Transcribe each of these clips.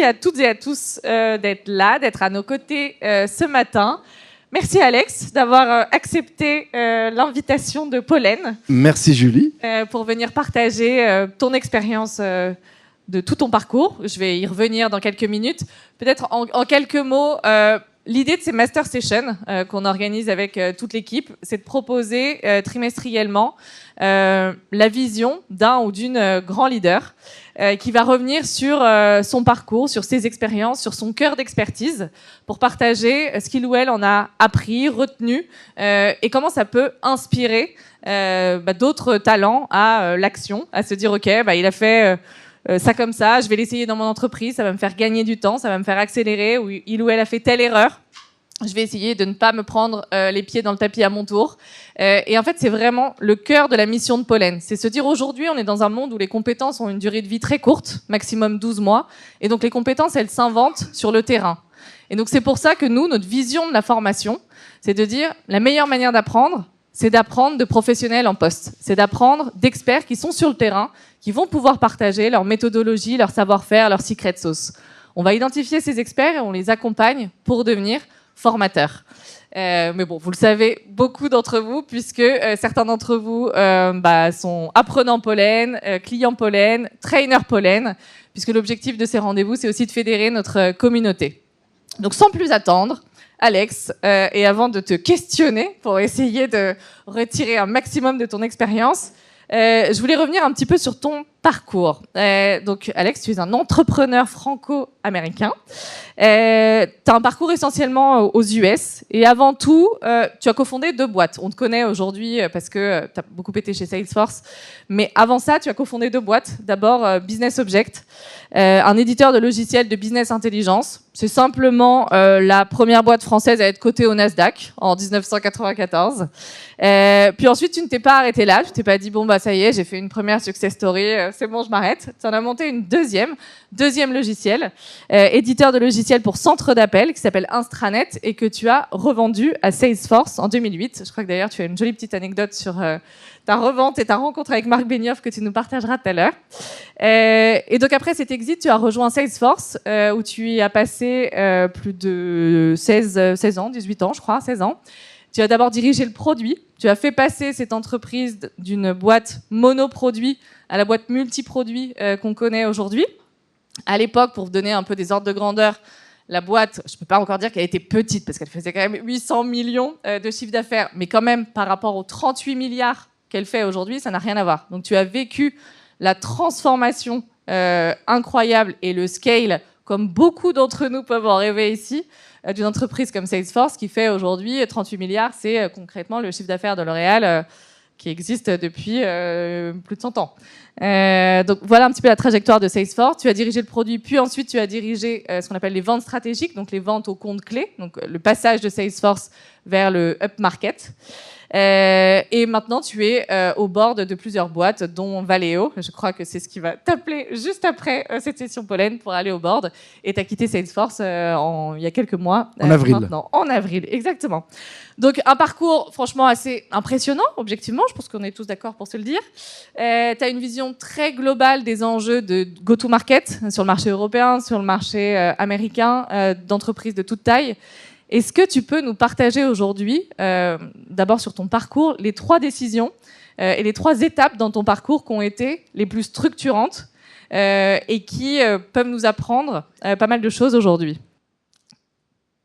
à toutes et à tous d'être là, d'être à nos côtés ce matin. Merci Alex d'avoir accepté l'invitation de Pollen. Merci Julie. Pour venir partager ton expérience de tout ton parcours. Je vais y revenir dans quelques minutes. Peut-être en quelques mots, l'idée de ces Master Sessions qu'on organise avec toute l'équipe, c'est de proposer trimestriellement la vision d'un ou d'une grand leader qui va revenir sur son parcours, sur ses expériences, sur son cœur d'expertise pour partager ce qu'il ou elle en a appris, retenu et comment ça peut inspirer d'autres talents à l'action, à se dire ok, il a fait ça comme ça, je vais l'essayer dans mon entreprise, ça va me faire gagner du temps, ça va me faire accélérer, ou il ou elle a fait telle erreur. Je vais essayer de ne pas me prendre les pieds dans le tapis à mon tour. Et en fait, c'est vraiment le cœur de la mission de Pollen. C'est se dire aujourd'hui, on est dans un monde où les compétences ont une durée de vie très courte, maximum 12 mois. Et donc, les compétences, elles s'inventent sur le terrain. Et donc, c'est pour ça que nous, notre vision de la formation, c'est de dire la meilleure manière d'apprendre, c'est d'apprendre de professionnels en poste. C'est d'apprendre d'experts qui sont sur le terrain, qui vont pouvoir partager leur méthodologie, leur savoir-faire, leur secret sauce. On va identifier ces experts et on les accompagne pour devenir formateurs. Mais bon, vous le savez, beaucoup d'entre vous, puisque certains d'entre vous sont apprenants Pollen, clients Pollen, trainers Pollen, puisque l'objectif de ces rendez-vous, c'est aussi de fédérer notre communauté. Donc sans plus attendre, Alex, et avant de te questionner pour essayer de retirer un maximum de ton expérience, je voulais revenir un petit peu sur ton parcours. Donc, Alex, tu es un entrepreneur franco-américain. Tu as un parcours essentiellement aux US. Et avant tout, tu as cofondé 2 boîtes. On te connaît aujourd'hui parce que tu as beaucoup été chez Salesforce. Mais avant ça, tu as cofondé 2 boîtes. D'abord, Business Object, un éditeur de logiciels de business intelligence. C'est simplement la première boîte française à être cotée au Nasdaq en 1994. Puis ensuite, tu ne t'es pas arrêté là. Tu t'es pas dit, bon, ça y est, j'ai fait une première success story, c'est bon, je m'arrête. Tu en as monté une deuxième logiciel, éditeur de logiciels pour centre d'appel qui s'appelle Instranet et que tu as revendu à Salesforce en 2008. Je crois que d'ailleurs, tu as une jolie petite anecdote sur ta revente et ta rencontre avec Marc Benioff que tu nous partageras tout à l'heure. Et donc après cet exit, tu as rejoint Salesforce où tu y as passé plus de 16 ans, 18 ans, je crois, 16 ans. Tu as d'abord dirigé le produit. Tu as fait passer cette entreprise d'une boîte monoproduit à la boîte multiproduit qu'on connaît aujourd'hui. À l'époque, pour vous donner un peu des ordres de grandeur, la boîte, je ne peux pas encore dire qu'elle était petite parce qu'elle faisait quand même 800 millions de chiffre d'affaires, mais quand même par rapport aux 38 milliards qu'elle fait aujourd'hui, ça n'a rien à voir. Donc tu as vécu la transformation incroyable et le scale, comme beaucoup d'entre nous peuvent en rêver ici, d'une entreprise comme Salesforce qui fait aujourd'hui 38 milliards, c'est concrètement le chiffre d'affaires de L'Oréal qui existe depuis plus de 100 ans. Donc voilà un petit peu la trajectoire de Salesforce. Tu as dirigé le produit, puis ensuite tu as dirigé ce qu'on appelle les ventes stratégiques, donc les ventes au compte clé, donc le passage de Salesforce vers le upmarket. Et maintenant, tu es au board de plusieurs boîtes, dont Valeo. Je crois que c'est ce qui va t'appeler juste après cette session Pollen pour aller au board. Et tu as quitté Salesforce il y a quelques mois. En avril. Maintenant. En avril, exactement. Donc, un parcours franchement assez impressionnant, objectivement. Je pense qu'on est tous d'accord pour se le dire. Tu as une vision très globale des enjeux de go-to-market sur le marché européen, sur le marché américain, d'entreprises de toute taille. Est-ce que tu peux nous partager aujourd'hui, d'abord sur ton parcours, les 3 décisions et les 3 étapes dans ton parcours qui ont été les plus structurantes et qui peuvent nous apprendre pas mal de choses aujourd'hui?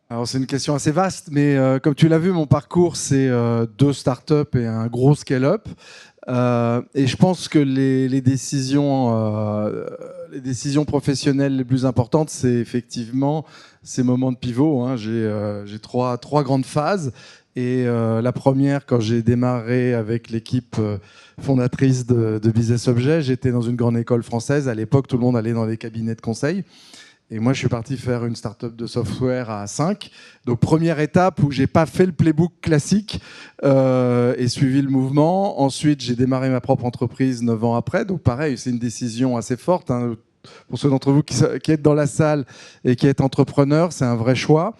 Alors c'est une question assez vaste, mais comme tu l'as vu, mon parcours, c'est 2 startups et un gros scale-up. Et je pense que les décisions professionnelles les plus importantes, c'est effectivement ces moments de pivot. Hein. J'ai trois grandes phases. Et la première, quand j'ai démarré avec l'équipe fondatrice de Business Object, j'étais dans une grande école française. À l'époque, tout le monde allait dans les cabinets de conseil. Et moi, je suis parti faire une start-up de software à 5. Donc, première étape où j'ai pas fait le playbook classique et suivi le mouvement. Ensuite, j'ai démarré ma propre entreprise 9 ans après. Donc, pareil, c'est une décision assez forte. Hein. Pour ceux d'entre vous qui êtes dans la salle et qui êtes entrepreneurs, c'est un vrai choix.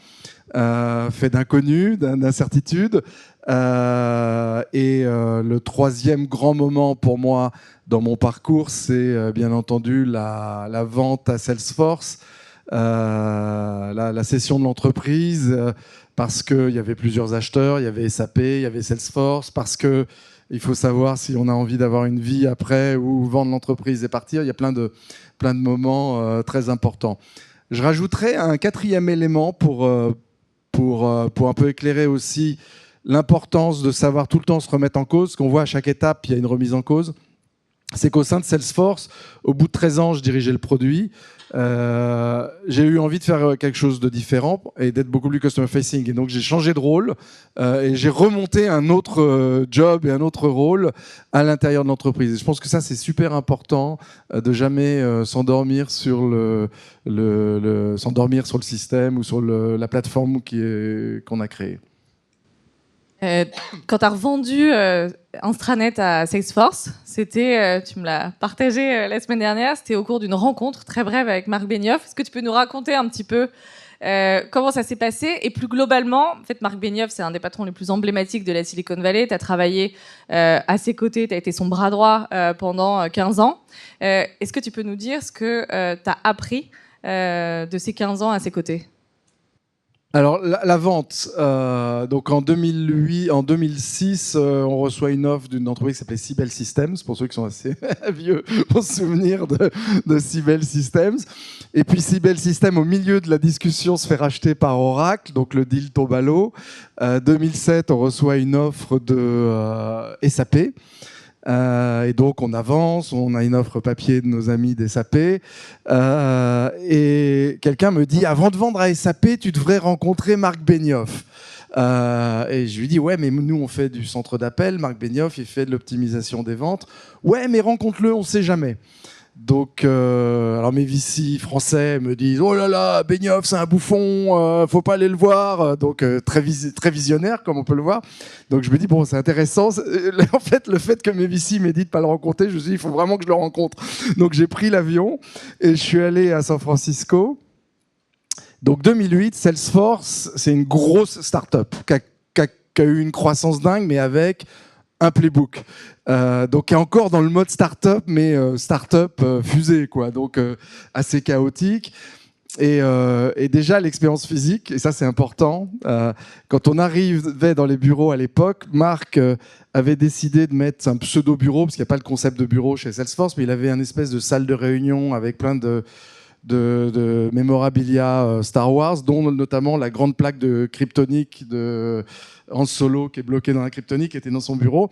Fait d'inconnu, d'incertitude. Et le troisième grand moment pour moi dans mon parcours, c'est bien entendu la vente à Salesforce. la session de l'entreprise, parce qu'il y avait plusieurs acheteurs, il y avait SAP, il y avait Salesforce, parce que il faut savoir si on a envie d'avoir une vie après ou vendre l'entreprise et partir. Il y a plein de moments très importants. Je rajouterais un quatrième élément pour un peu éclairer aussi l'importance de savoir tout le temps se remettre en cause. Ce qu'on voit à chaque étape, il y a une remise en cause. C'est qu'au sein de Salesforce, au bout de 13 ans, je dirigeais le produit. J'ai eu envie de faire quelque chose de différent et d'être beaucoup plus customer facing. Et donc j'ai changé de rôle et j'ai remonté un autre job et un autre rôle à l'intérieur de l'entreprise. Et je pense que ça c'est super important de jamais s'endormir sur s'endormir sur le système ou sur la plateforme qu'on a créée. Quand tu as revendu Instranet à Salesforce, c'était, tu me l'as partagé la semaine dernière, c'était au cours d'une rencontre très brève avec Marc Benioff. Est-ce que tu peux nous raconter un petit peu comment ça s'est passé? Et plus globalement, en fait, Marc Benioff, c'est un des patrons les plus emblématiques de la Silicon Valley. Tu as travaillé à ses côtés, tu as été son bras droit pendant 15 ans. Est-ce que tu peux nous dire ce que tu as appris de ces 15 ans à ses côtés? Alors la vente, donc en 2006, on reçoit une offre d'une entreprise qui s'appelait Sibel Systems, pour ceux qui sont assez vieux pour se souvenir de Sibel Systems. Et puis Sibel Systems, au milieu de la discussion, se fait racheter par Oracle, donc le deal tombe à l'eau. 2007, on reçoit une offre de SAP. Et donc on avance, on a une offre papier de nos amis d'SAP et quelqu'un me dit avant de vendre à SAP tu devrais rencontrer Marc Benioff et je lui dis ouais mais nous on fait du centre d'appel, Marc Benioff il fait de l'optimisation des ventes, ouais mais rencontre-le, on sait jamais. Donc, alors mes VC français me disent oh là là, Benioff c'est un bouffon, faut pas aller le voir. Donc très visionnaire comme on peut le voir. Donc je me dis bon c'est intéressant. En fait le fait que mes VC m'aient dit de pas le rencontrer, je me suis dit il faut vraiment que je le rencontre. Donc j'ai pris l'avion et je suis allé à San Francisco. Donc 2008, Salesforce c'est une grosse start-up qui a eu une croissance dingue mais avec un playbook. Donc qui est encore dans le mode start-up, mais start-up fusée, quoi. Donc assez chaotique. Et déjà l'expérience physique, et ça c'est important. Quand on arrivait dans les bureaux à l'époque, Marc avait décidé de mettre un pseudo-bureau, parce qu'il n'y a pas le concept de bureau chez Salesforce, mais il avait une espèce de salle de réunion avec plein de mémorabilia Star Wars, dont notamment la grande plaque de kryptonique de Han Solo qui est bloquée dans la kryptonique, qui était dans son bureau,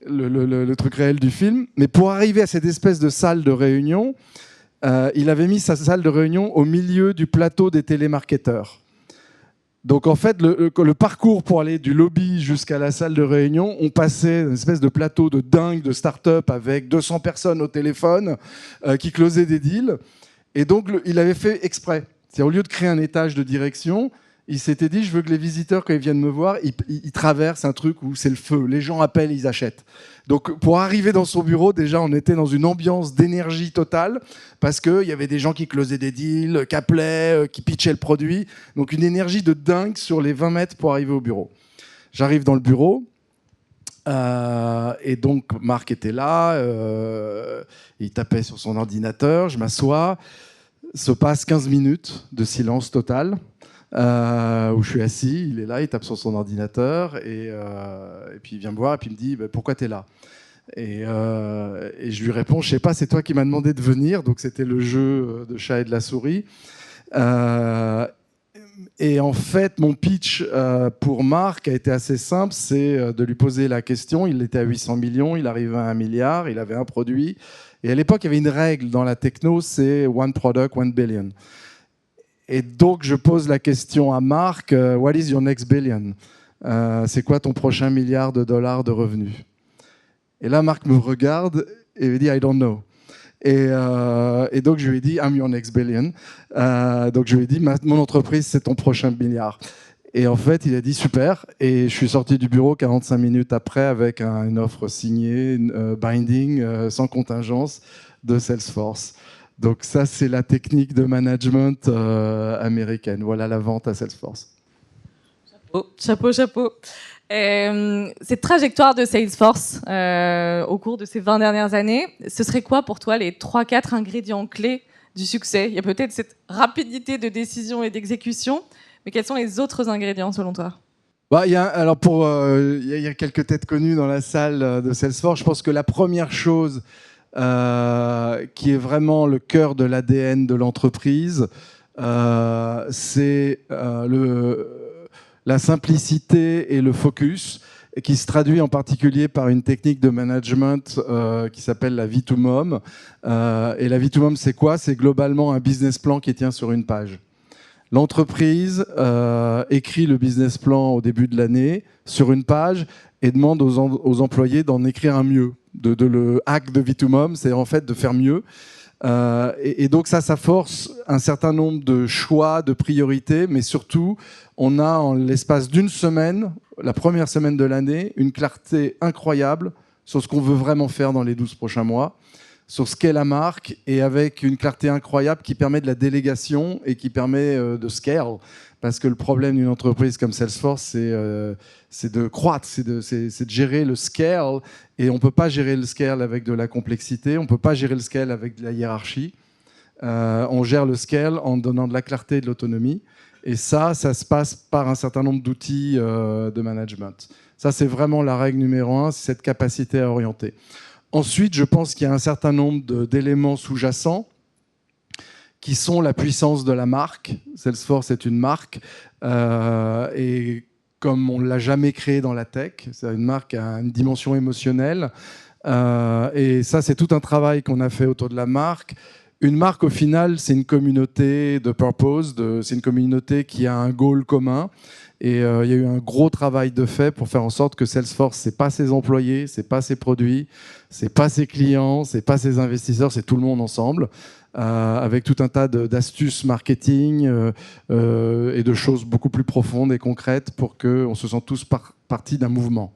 le truc réel du film. Mais pour arriver à cette espèce de salle de réunion, il avait mis sa salle de réunion au milieu du plateau des télémarketeurs. Donc en fait, le parcours pour aller du lobby jusqu'à la salle de réunion, on passait une espèce de plateau de dingue de start-up avec 200 personnes au téléphone qui closaient des deals. Et donc, il avait fait exprès. C'est au lieu de créer un étage de direction, il s'était dit, je veux que les visiteurs, quand ils viennent me voir, ils traversent un truc où c'est le feu. Les gens appellent, ils achètent. Donc, pour arriver dans son bureau, déjà, on était dans une ambiance d'énergie totale parce qu'il y avait des gens qui closaient des deals, qui appelaient, qui pitchaient le produit. Donc, une énergie de dingue sur les 20 mètres pour arriver au bureau. J'arrive dans le bureau. Et donc Marc était là, il tapait sur son ordinateur, je m'assois, se passe 15 minutes de silence total, où je suis assis, il est là, il tape sur son ordinateur, et puis il vient me voir et puis il me dit bah, pourquoi tu es là et je lui réponds, je sais pas, c'est toi qui m'as demandé de venir, donc c'était le jeu de chat et de la souris. Et en fait, mon pitch pour Marc a été assez simple, c'est de lui poser la question. Il était à 800 millions, il arrivait à 1 milliard, il avait un produit. Et à l'époque, il y avait une règle dans la techno, c'est one product, 1 billion. Et donc, je pose la question à Marc, what is your next billion? C'est quoi ton prochain milliard de dollars de revenus? Et là, Marc me regarde et me dit, I don't know. Et donc, je lui ai dit, I'm your next billion. Donc, je lui ai dit, mon entreprise, c'est ton prochain milliard. Et en fait, il a dit, super. Et je suis sorti du bureau 45 minutes après avec une offre signée, binding, sans contingence, de Salesforce. Donc, ça, c'est la technique de management américaine. Voilà la vente à Salesforce. Chapeau, chapeau. Cette trajectoire de Salesforce au cours de ces 20 dernières années, ce serait quoi pour toi les 3-4 ingrédients clés du succès? Il y a peut-être cette rapidité de décision et d'exécution, mais quels sont les autres ingrédients selon toi? Il y a quelques têtes connues dans la salle de Salesforce. Je pense que la première chose qui est vraiment le cœur de l'ADN de l'entreprise, c'est la simplicité et le focus, qui se traduit en particulier par une technique de management qui s'appelle la V2MOM. Et la V2MOM, c'est quoi? C'est globalement un business plan qui tient sur une page. L'entreprise écrit le business plan au début de l'année sur une page et demande aux employés d'en écrire un mieux. Le hack de V2MOM, c'est en fait de faire mieux. Et donc ça force un certain nombre de choix, de priorités, mais surtout, on a en l'espace d'une semaine, la première semaine de l'année, une clarté incroyable sur ce qu'on veut vraiment faire dans les 12 prochains mois, sur ce qu'est la marque, et avec une clarté incroyable qui permet de la délégation et qui permet de scale. Parce que le problème d'une entreprise comme Salesforce, c'est de croître, c'est de gérer le scale. Et on ne peut pas gérer le scale avec de la complexité, on ne peut pas gérer le scale avec de la hiérarchie. On gère le scale en donnant de la clarté et de l'autonomie. Et ça se passe par un certain nombre d'outils de management. Ça, c'est vraiment la règle numéro 1, c'est cette capacité à orienter. Ensuite, je pense qu'il y a un certain nombre d'éléments sous-jacents qui sont la puissance de la marque. Salesforce est une marque, et comme on ne l'a jamais créée dans la tech, c'est une marque qui a une dimension émotionnelle, et ça, c'est tout un travail qu'on a fait autour de la marque. Une marque, au final, c'est une communauté de purpose, c'est une communauté qui a un goal commun. Et il y a eu un gros travail de fait pour faire en sorte que Salesforce, c'est pas ses employés, c'est pas ses produits, c'est pas ses clients, c'est pas ses investisseurs, c'est tout le monde ensemble, avec tout un tas d'astuces marketing et de choses beaucoup plus profondes et concrètes pour qu'on se sente tous partie d'un mouvement.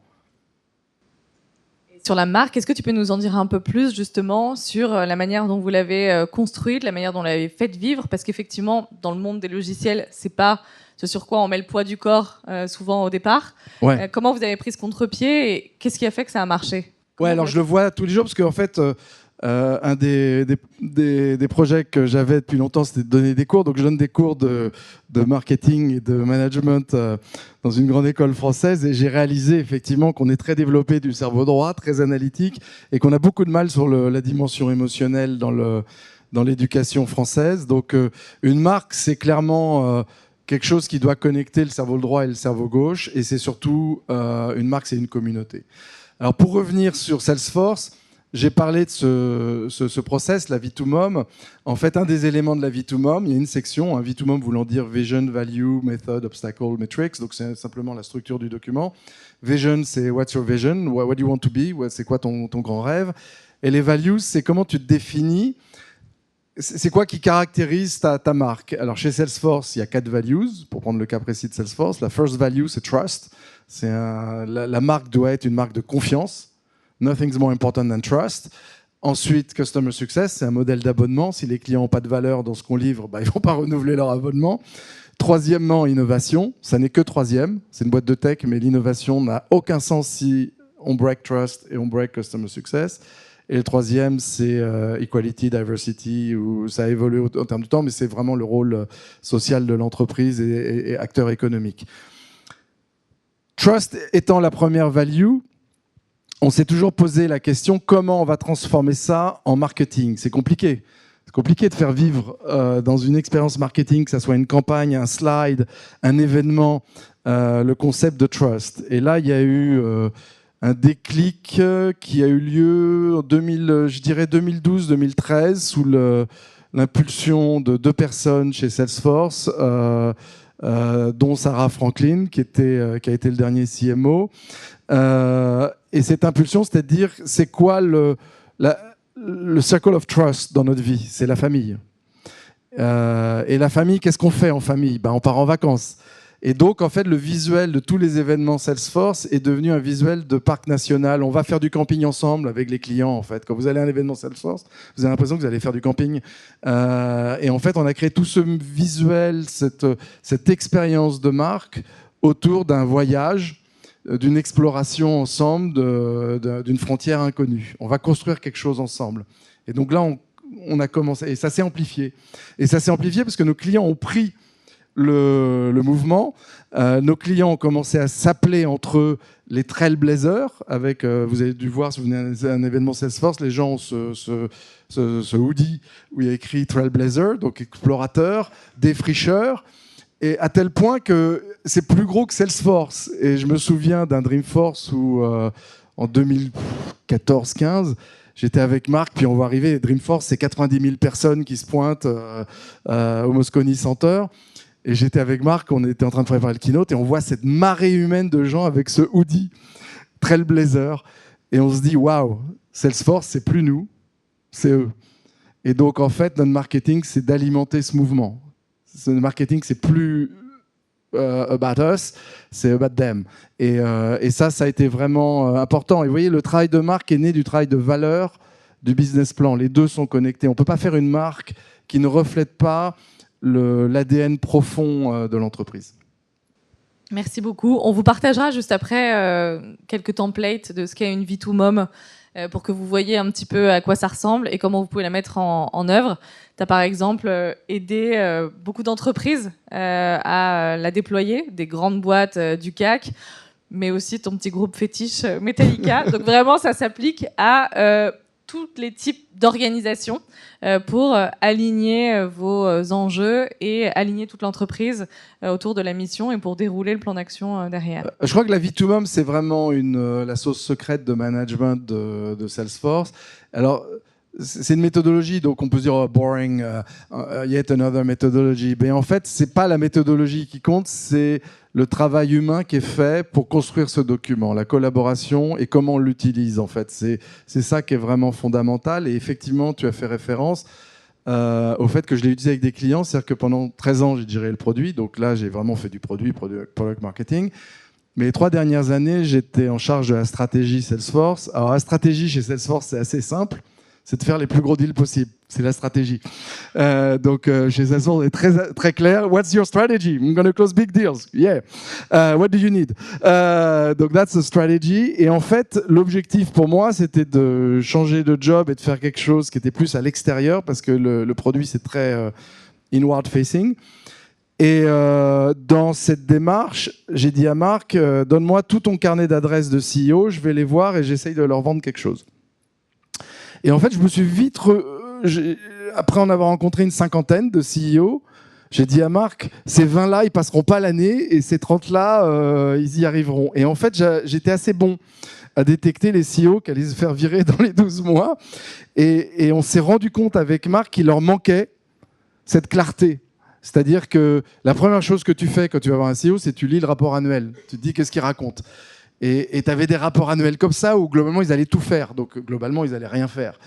Sur la marque, est-ce que tu peux nous en dire un peu plus justement sur la manière dont vous l'avez construite, la manière dont vous l'avez faite vivre? Parce qu'effectivement, dans le monde des logiciels, c'est pas ce sur quoi on met le poids du corps souvent au départ. Ouais. Comment vous avez pris ce contre-pied et qu'est-ce qui a fait que ça a marché? Alors je le vois tous les jours parce qu'en fait, un des projets que j'avais depuis longtemps, c'était de donner des cours. Donc je donne des cours de marketing et de management dans une grande école française, et j'ai réalisé effectivement qu'on est très développé du cerveau droit, très analytique, et qu'on a beaucoup de mal sur la dimension émotionnelle dans l'éducation française. Donc une marque, c'est clairement quelque chose qui doit connecter le cerveau droit et le cerveau gauche, et c'est surtout une marque, c'est une communauté. Alors pour revenir sur Salesforce, j'ai parlé de ce process, la V2MOM. En fait, un des éléments de la V2MOM, il y a une section, un V2MOM voulant dire Vision, Value, Method, Obstacle, Metrics. Donc c'est simplement la structure du document. Vision, c'est What's your vision? What do you want to be? C'est quoi ton grand rêve? Et les values, c'est comment tu te définis. C'est quoi qui caractérise ta marque? Alors chez Salesforce, il y a 4 values, pour prendre le cas précis de Salesforce. La first value, c'est trust. La marque doit être une marque de confiance. Nothing's more important than trust. Ensuite, customer success, c'est un modèle d'abonnement. Si les clients n'ont pas de valeur dans ce qu'on livre, ils ne vont pas renouveler leur abonnement. Troisièmement, innovation. Ça n'est que troisième. C'est une boîte de tech, mais l'innovation n'a aucun sens si on break trust et on break customer success. Et le troisième, c'est equality, diversity, où ça évolue en termes de temps, mais c'est vraiment le rôle social de l'entreprise et acteur économique. Trust étant la première value, on s'est toujours posé la question comment on va transformer ça en marketing. C'est compliqué. C'est compliqué de faire vivre dans une expérience marketing, que ça soit une campagne, un slide, un événement, le concept de trust. Et là, il y a eu un déclic qui a eu lieu en 2012-2013 sous l'impulsion de 2 personnes chez Salesforce, dont Sarah Franklin, qui a été le dernier CMO. Et cette impulsion, c'est-à-dire, c'est quoi le circle of trust dans notre vie? C'est la famille. Et la famille, qu'est-ce qu'on fait en famille? On part en vacances. Et donc, en fait, le visuel de tous les événements Salesforce est devenu un visuel de parc national. On va faire du camping ensemble avec les clients, en fait. Quand vous allez à un événement Salesforce, vous avez l'impression que vous allez faire du camping. Et en fait, on a créé tout ce visuel, cette expérience de marque autour d'un voyage, d'une exploration ensemble d'une frontière inconnue. On va construire quelque chose ensemble. Et donc là, on a commencé, et ça s'est amplifié. Et ça s'est amplifié parce que nos clients ont pris le mouvement. Nos clients ont commencé à s'appeler entre eux les Trailblazers. Avec, vous avez dû voir, si vous venez à un événement Salesforce, les gens ont ce hoodie où il y a écrit Trailblazer, donc explorateur, défricheur. Et à tel point que c'est plus gros que Salesforce. Et je me souviens d'un Dreamforce où, en 2014-15, j'étais avec Marc, puis on va arriver. Dreamforce, c'est 90 000 personnes qui se pointent au Moscone Center. Et j'étais avec Marc, on était en train de préparer le keynote, et on voit cette marée humaine de gens avec ce hoodie Trailblazer. Et on se dit, waouh, Salesforce, c'est plus nous, c'est eux. Et donc, en fait, notre marketing, c'est d'alimenter ce mouvement. Le marketing, c'est plus about us, c'est about them. Et ça a été vraiment important. Et vous voyez, le travail de marque est né du travail de valeur du business plan. Les deux sont connectés. On ne peut pas faire une marque qui ne reflète pas l'ADN profond de l'entreprise. Merci beaucoup. On vous partagera juste après quelques templates de ce qu'est une V2MOM pour que vous voyez un petit peu à quoi ça ressemble et comment vous pouvez la mettre en œuvre. Tu as par exemple aidé beaucoup d'entreprises à la déployer, des grandes boîtes du CAC, mais aussi ton petit groupe fétiche Metallica. Donc vraiment, ça s'applique à tous les types d'organisations pour aligner vos enjeux et aligner toute l'entreprise autour de la mission et pour dérouler le plan d'action derrière. Je crois que la V2MOM, c'est vraiment la sauce secrète de management de Salesforce. Alors, c'est une méthodologie, donc on peut se dire oh, boring, yet another methodology. Mais en fait, c'est pas la méthodologie qui compte, c'est le travail humain qui est fait pour construire ce document, la collaboration et comment on l'utilise. En fait, c'est ça qui est vraiment fondamental. Et effectivement, tu as fait référence au fait que je l'ai utilisé avec des clients, c'est-à-dire que pendant 13 ans, j'ai géré le produit. Donc là, j'ai vraiment fait du product marketing. Mais les 3 dernières années, j'étais en charge de la stratégie Salesforce. Alors la stratégie chez Salesforce, c'est assez simple. C'est de faire les plus gros deals possibles. C'est la stratégie. Donc, chez Salesforce, on est très, très clair. What's your strategy? I'm going to close big deals. Yeah. What do you need? Donc, that's the strategy. Et en fait, l'objectif pour moi, c'était de changer de job et de faire quelque chose qui était plus à l'extérieur parce que le produit, c'est très inward facing. Et dans cette démarche, j'ai dit à Marc, donne-moi tout ton carnet d'adresses de CEO, je vais les voir et j'essaye de leur vendre quelque chose. Et en fait, je me suis vite... Après en avoir rencontré une 50aine de CEO, j'ai dit à Marc, ces 20-là, ils passeront pas l'année, et ces 30-là, ils y arriveront. Et en fait, j'étais assez bon à détecter les CEO qui allaient se faire virer dans les 12 mois. Et on s'est rendu compte avec Marc qu'il leur manquait cette clarté. C'est-à-dire que la première chose que tu fais quand tu vas voir un CEO, c'est tu lis le rapport annuel. Tu te dis qu'est-ce qu'il raconte. Et tu avais des rapports annuels comme ça où globalement ils allaient tout faire. Donc globalement ils allaient rien faire.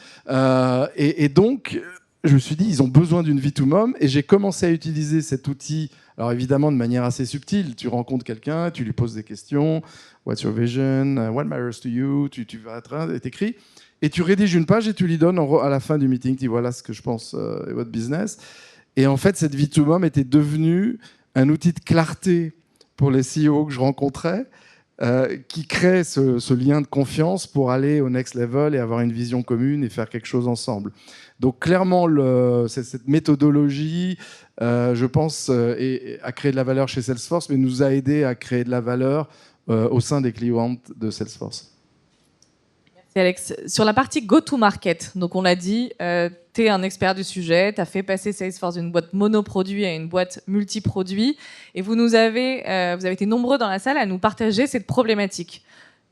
Et donc je me suis dit ils ont besoin d'une V2MOM et j'ai commencé à utiliser cet outil. Alors évidemment de manière assez subtile. Tu rencontres quelqu'un, tu lui poses des questions. What's your vision? What matters to you? Tu vas t'écris et tu rédiges une page et tu lui donnes à la fin du meeting. Tu dis voilà ce que je pense est votre business. Et en fait cette V2MOM était devenue un outil de clarté pour les CEO que je rencontrais. Qui crée ce lien de confiance pour aller au next level et avoir une vision commune et faire quelque chose ensemble. Donc clairement, cette méthodologie, je pense, a créé de la valeur chez Salesforce, mais nous a aidé à créer de la valeur au sein des clients de Salesforce. Merci Alex. Sur la partie go-to-market, donc on l'a dit, tu es un expert du sujet, tu as fait passer Salesforce d'une boîte monoproduit à une boîte multiproduit, et vous avez été nombreux dans la salle à nous partager cette problématique.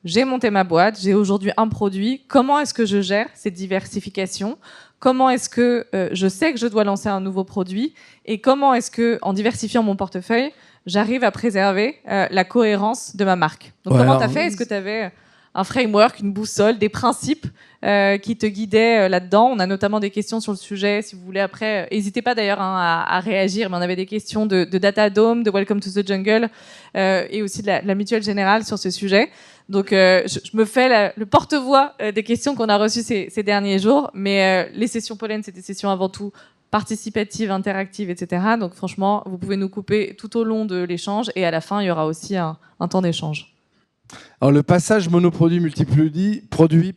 J'ai monté ma boîte, j'ai aujourd'hui un produit, comment est-ce que je gère cette diversification? Comment est-ce que je sais que je dois lancer un nouveau produit? Et comment est-ce que, en diversifiant mon portefeuille, j'arrive à préserver la cohérence de ma marque? Donc comment tu as fait? Est-ce que tu avais un framework, une boussole, des principes qui te guidaient là-dedans? On a notamment des questions sur le sujet. Si vous voulez, après, n'hésitez pas d'ailleurs à réagir. Mais on avait des questions de Datadome, de Welcome to the Jungle et aussi de la Mutuelle Générale sur ce sujet. Donc, je me fais le porte-voix des questions qu'on a reçues ces derniers jours. Mais les sessions Pollen, c'est des sessions avant tout participatives, interactives, etc. Donc, franchement, vous pouvez nous couper tout au long de l'échange. Et à la fin, il y aura aussi un temps d'échange. Alors le passage monoproduit multiproduit,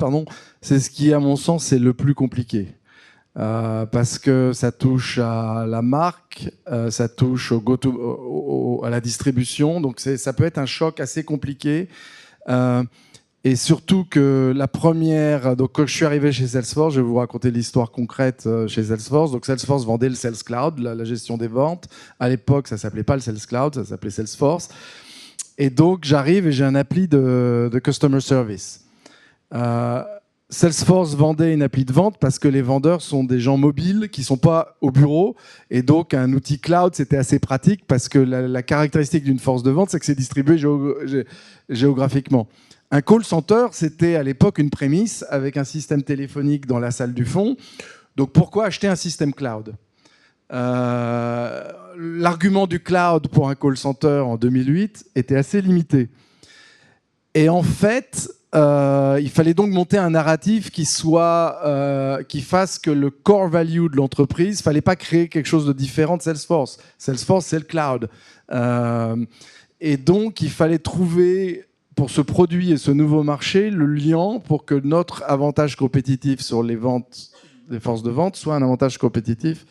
c'est ce qui à mon sens est le plus compliqué. parce que ça touche à la marque, ça touche à la distribution, donc ça peut être un choc assez compliqué. Et surtout que la première, donc quand je suis arrivé chez Salesforce, je vais vous raconter l'histoire concrète chez Salesforce. Donc Salesforce vendait le Sales Cloud, la gestion des ventes. À l'époque, ça s'appelait pas le Sales Cloud, ça s'appelait Salesforce. Et donc j'arrive et j'ai un appli de Customer Service. Salesforce vendait une appli de vente parce que les vendeurs sont des gens mobiles qui ne sont pas au bureau. Et donc, un outil cloud, c'était assez pratique parce que la caractéristique d'une force de vente, c'est que c'est distribué géographiquement. Un call center, c'était à l'époque une prémisse avec un système téléphonique dans la salle du fond. Donc, pourquoi acheter un système cloud ? L'argument du cloud pour un call center en 2008 était assez limité. Et en fait, il fallait donc monter un narratif qui fasse que le core value de l'entreprise, il ne fallait pas créer quelque chose de différent de Salesforce. Salesforce, c'est le cloud. Et donc, il fallait trouver, pour ce produit et ce nouveau marché, le lien pour que notre avantage compétitif sur les ventes, les forces de vente, soit un avantage compétitif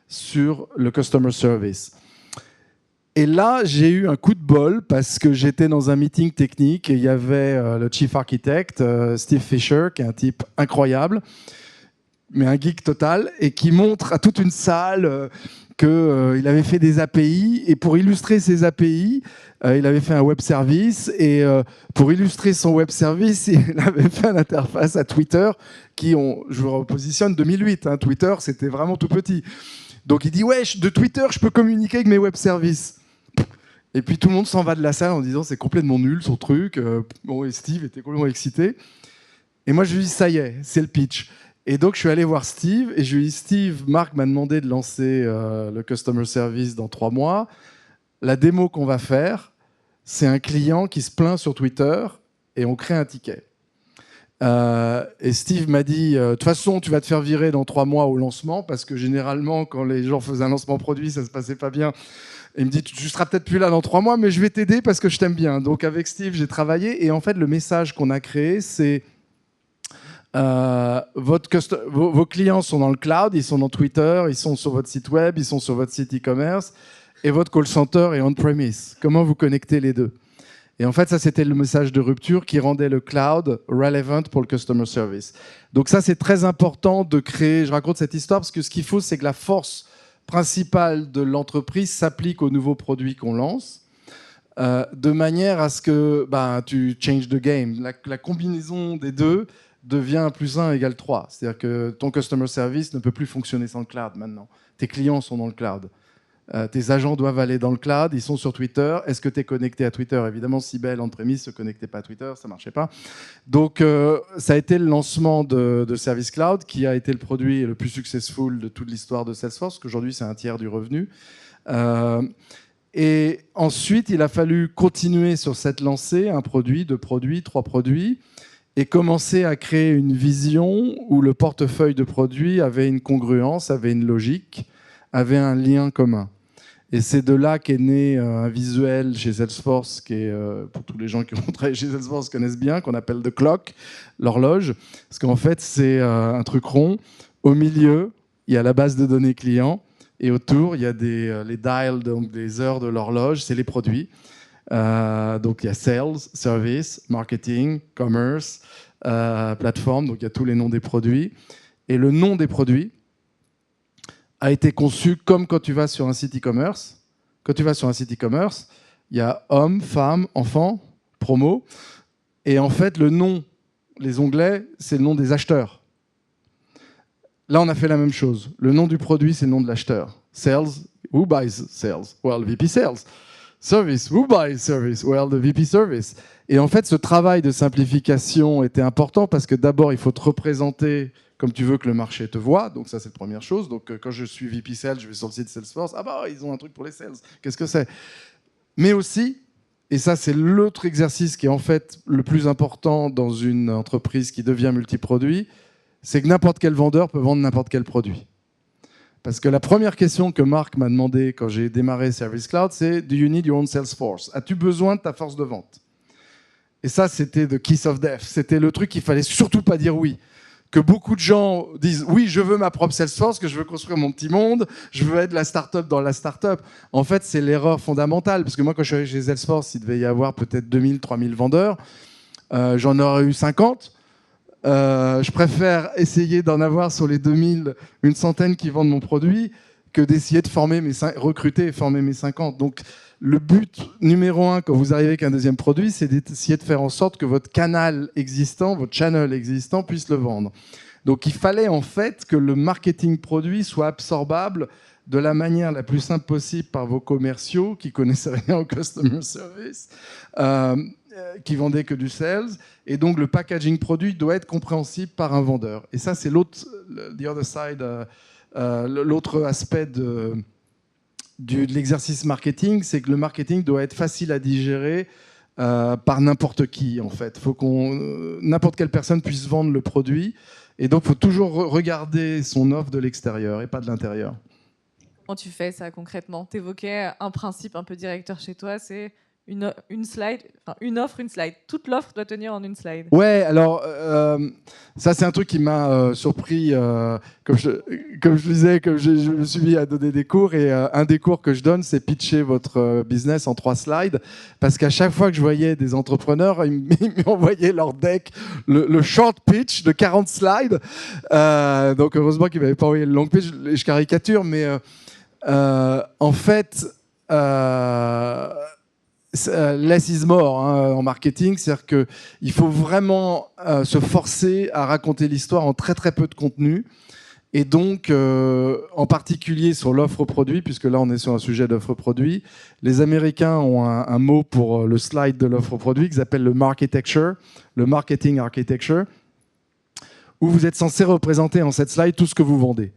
sur le customer service. Et là, j'ai eu un coup de bol parce que j'étais dans un meeting technique et il y avait le chief architect, Steve Fisher, qui est un type incroyable, mais un geek total, et qui montre à toute une salle qu'il avait fait des API. Et pour illustrer ces API, il avait fait un web service. Et pour illustrer son web service, il avait fait une interface à Twitter je vous repositionne 2008. Hein, Twitter, c'était vraiment tout petit. Donc il dit, ouais, de Twitter, je peux communiquer avec mes web services. Et puis tout le monde s'en va de la salle en disant c'est complètement nul son truc. Bon, et Steve était complètement excité. Et moi je lui dis ça y est, c'est le pitch. Et donc je suis allé voir Steve et je lui ai dit Steve, Marc m'a demandé de lancer le Customer Service dans 3 mois. La démo qu'on va faire, c'est un client qui se plaint sur Twitter et on crée un ticket. Et Steve m'a dit de toute façon tu vas te faire virer dans 3 mois au lancement parce que généralement quand les gens faisaient un lancement produit ça se passait pas bien. Il me dit, tu seras peut-être plus là dans 3 mois, mais je vais t'aider parce que je t'aime bien. Donc avec Steve, j'ai travaillé. Et en fait, le message qu'on a créé, c'est vos clients sont dans le cloud, ils sont dans Twitter, ils sont sur votre site web, ils sont sur votre site e-commerce, et votre call center est on-premise. Comment vous connectez les deux ? Et en fait, ça, c'était le message de rupture qui rendait le cloud relevant pour le customer service. Donc ça, c'est très important de créer... Je raconte cette histoire parce que ce qu'il faut, c'est que la force principale de l'entreprise s'applique aux nouveaux produits qu'on lance, de manière à ce que tu change the game. La combinaison des deux devient plus 1 égale 3. C'est-à-dire que ton customer service ne peut plus fonctionner sans le cloud maintenant. Tes clients sont dans le cloud. Tes agents doivent aller dans le cloud, ils sont sur Twitter. Est-ce que tu es connecté à Twitter ? Évidemment, Sibel, on-premise, ne se connectait pas à Twitter, ça ne marchait pas. Donc, ça a été le lancement de Service Cloud, qui a été le produit le plus successful de toute l'histoire de Salesforce, parce qu'aujourd'hui, c'est un tiers du revenu. Et ensuite, il a fallu continuer sur cette lancée, 1 produit, 2 produits, 3 produits, et commencer à créer une vision où le portefeuille de produits avait une congruence, avait une logique, avait un lien commun. Et c'est de là qu'est né un visuel chez Salesforce, qui est, pour tous les gens qui ont travaillé chez Salesforce connaissent bien, qu'on appelle The Clock, l'horloge. Parce qu'en fait, c'est un truc rond. Au milieu, il y a la base de données client. Et autour, il y a les dials, donc les heures de l'horloge, c'est les produits. Donc il y a Sales, Service, Marketing, Commerce, Plateforme. Donc il y a tous les noms des produits. Et le nom des produits a été conçu comme quand tu vas sur un site e-commerce. Quand tu vas sur un site e-commerce, il y a homme, femme, enfant, promo. Et en fait, le nom, les onglets, c'est le nom des acheteurs. Là, on a fait la même chose. Le nom du produit, c'est le nom de l'acheteur. Sales, who buys sales? Well, VP Sales. Service, who buys service? Well, the VP Service. Et en fait, ce travail de simplification était important parce que d'abord, il faut te représenter comme tu veux que le marché te voit. Donc ça, c'est la première chose. Donc quand je suis VP Sales, je vais sur le site Salesforce. Ah bah, ils ont un truc pour les sales. Qu'est-ce que c'est ? Mais aussi, et ça, c'est l'autre exercice qui est en fait le plus important dans une entreprise qui devient multiproduit, c'est que n'importe quel vendeur peut vendre n'importe quel produit. Parce que la première question que Marc m'a demandé quand j'ai démarré Service Cloud, c'est « Do you need your own Salesforce » ? As-tu besoin de ta force de vente ? Et ça, c'était the kiss of death. C'était le truc qu'il fallait surtout pas dire oui. que beaucoup de gens disent oui, je veux ma propre Salesforce, que je veux construire mon petit monde, je veux être la start-up dans la start-up. En fait, c'est l'erreur fondamentale. Parce que moi, quand je suis arrivé chez Salesforce, il devait y avoir peut-être 2000, 3000 vendeurs. J'en aurais eu 50. Je préfère essayer d'en avoir sur les 2000 une centaine qui vendent mon produit que d'essayer de recruter et former mes 50. Donc, le but numéro 1 quand vous arrivez avec un deuxième produit, c'est d'essayer de faire en sorte que votre canal existant, votre channel existant puisse le vendre. Donc, il fallait en fait que le marketing produit soit absorbable de la manière la plus simple possible par vos commerciaux qui connaissaient rien au customer service, qui vendaient que du sales. Et donc, le packaging produit doit être compréhensible par un vendeur. Et ça, c'est l'autre, the other side, l'autre aspect de l'exercice marketing, c'est que le marketing doit être facile à digérer par n'importe qui, en fait. Il faut n'importe quelle personne puisse vendre le produit. Et donc, il faut toujours regarder son offre de l'extérieur et pas de l'intérieur. Comment tu fais ça concrètement? Tu évoquais un principe un peu directeur chez toi, c'est une slide, enfin une offre, une slide. Toute l'offre doit tenir en une slide. Ouais, alors ça c'est un truc qui m'a surpris, comme je disais, comme je me suis mis à donner des cours, et un des cours que je donne, c'est pitcher votre business en 3 slides, parce qu'à chaque fois que je voyais des entrepreneurs, ils m'envoyaient leur deck, le short pitch de 40 slides, donc heureusement qu'ils m'avaient pas envoyé le long pitch, je caricature, mais en fait... less is more en marketing, c'est-à-dire qu'il faut vraiment se forcer à raconter l'histoire en très très peu de contenu, et donc en particulier sur l'offre produit, puisque là on est sur un sujet d'offre produit. Les Américains ont un mot pour le slide de l'offre produit qui s'appelle le marketecture, le marketing architecture, où vous êtes censé représenter en cette slide tout ce que vous vendez.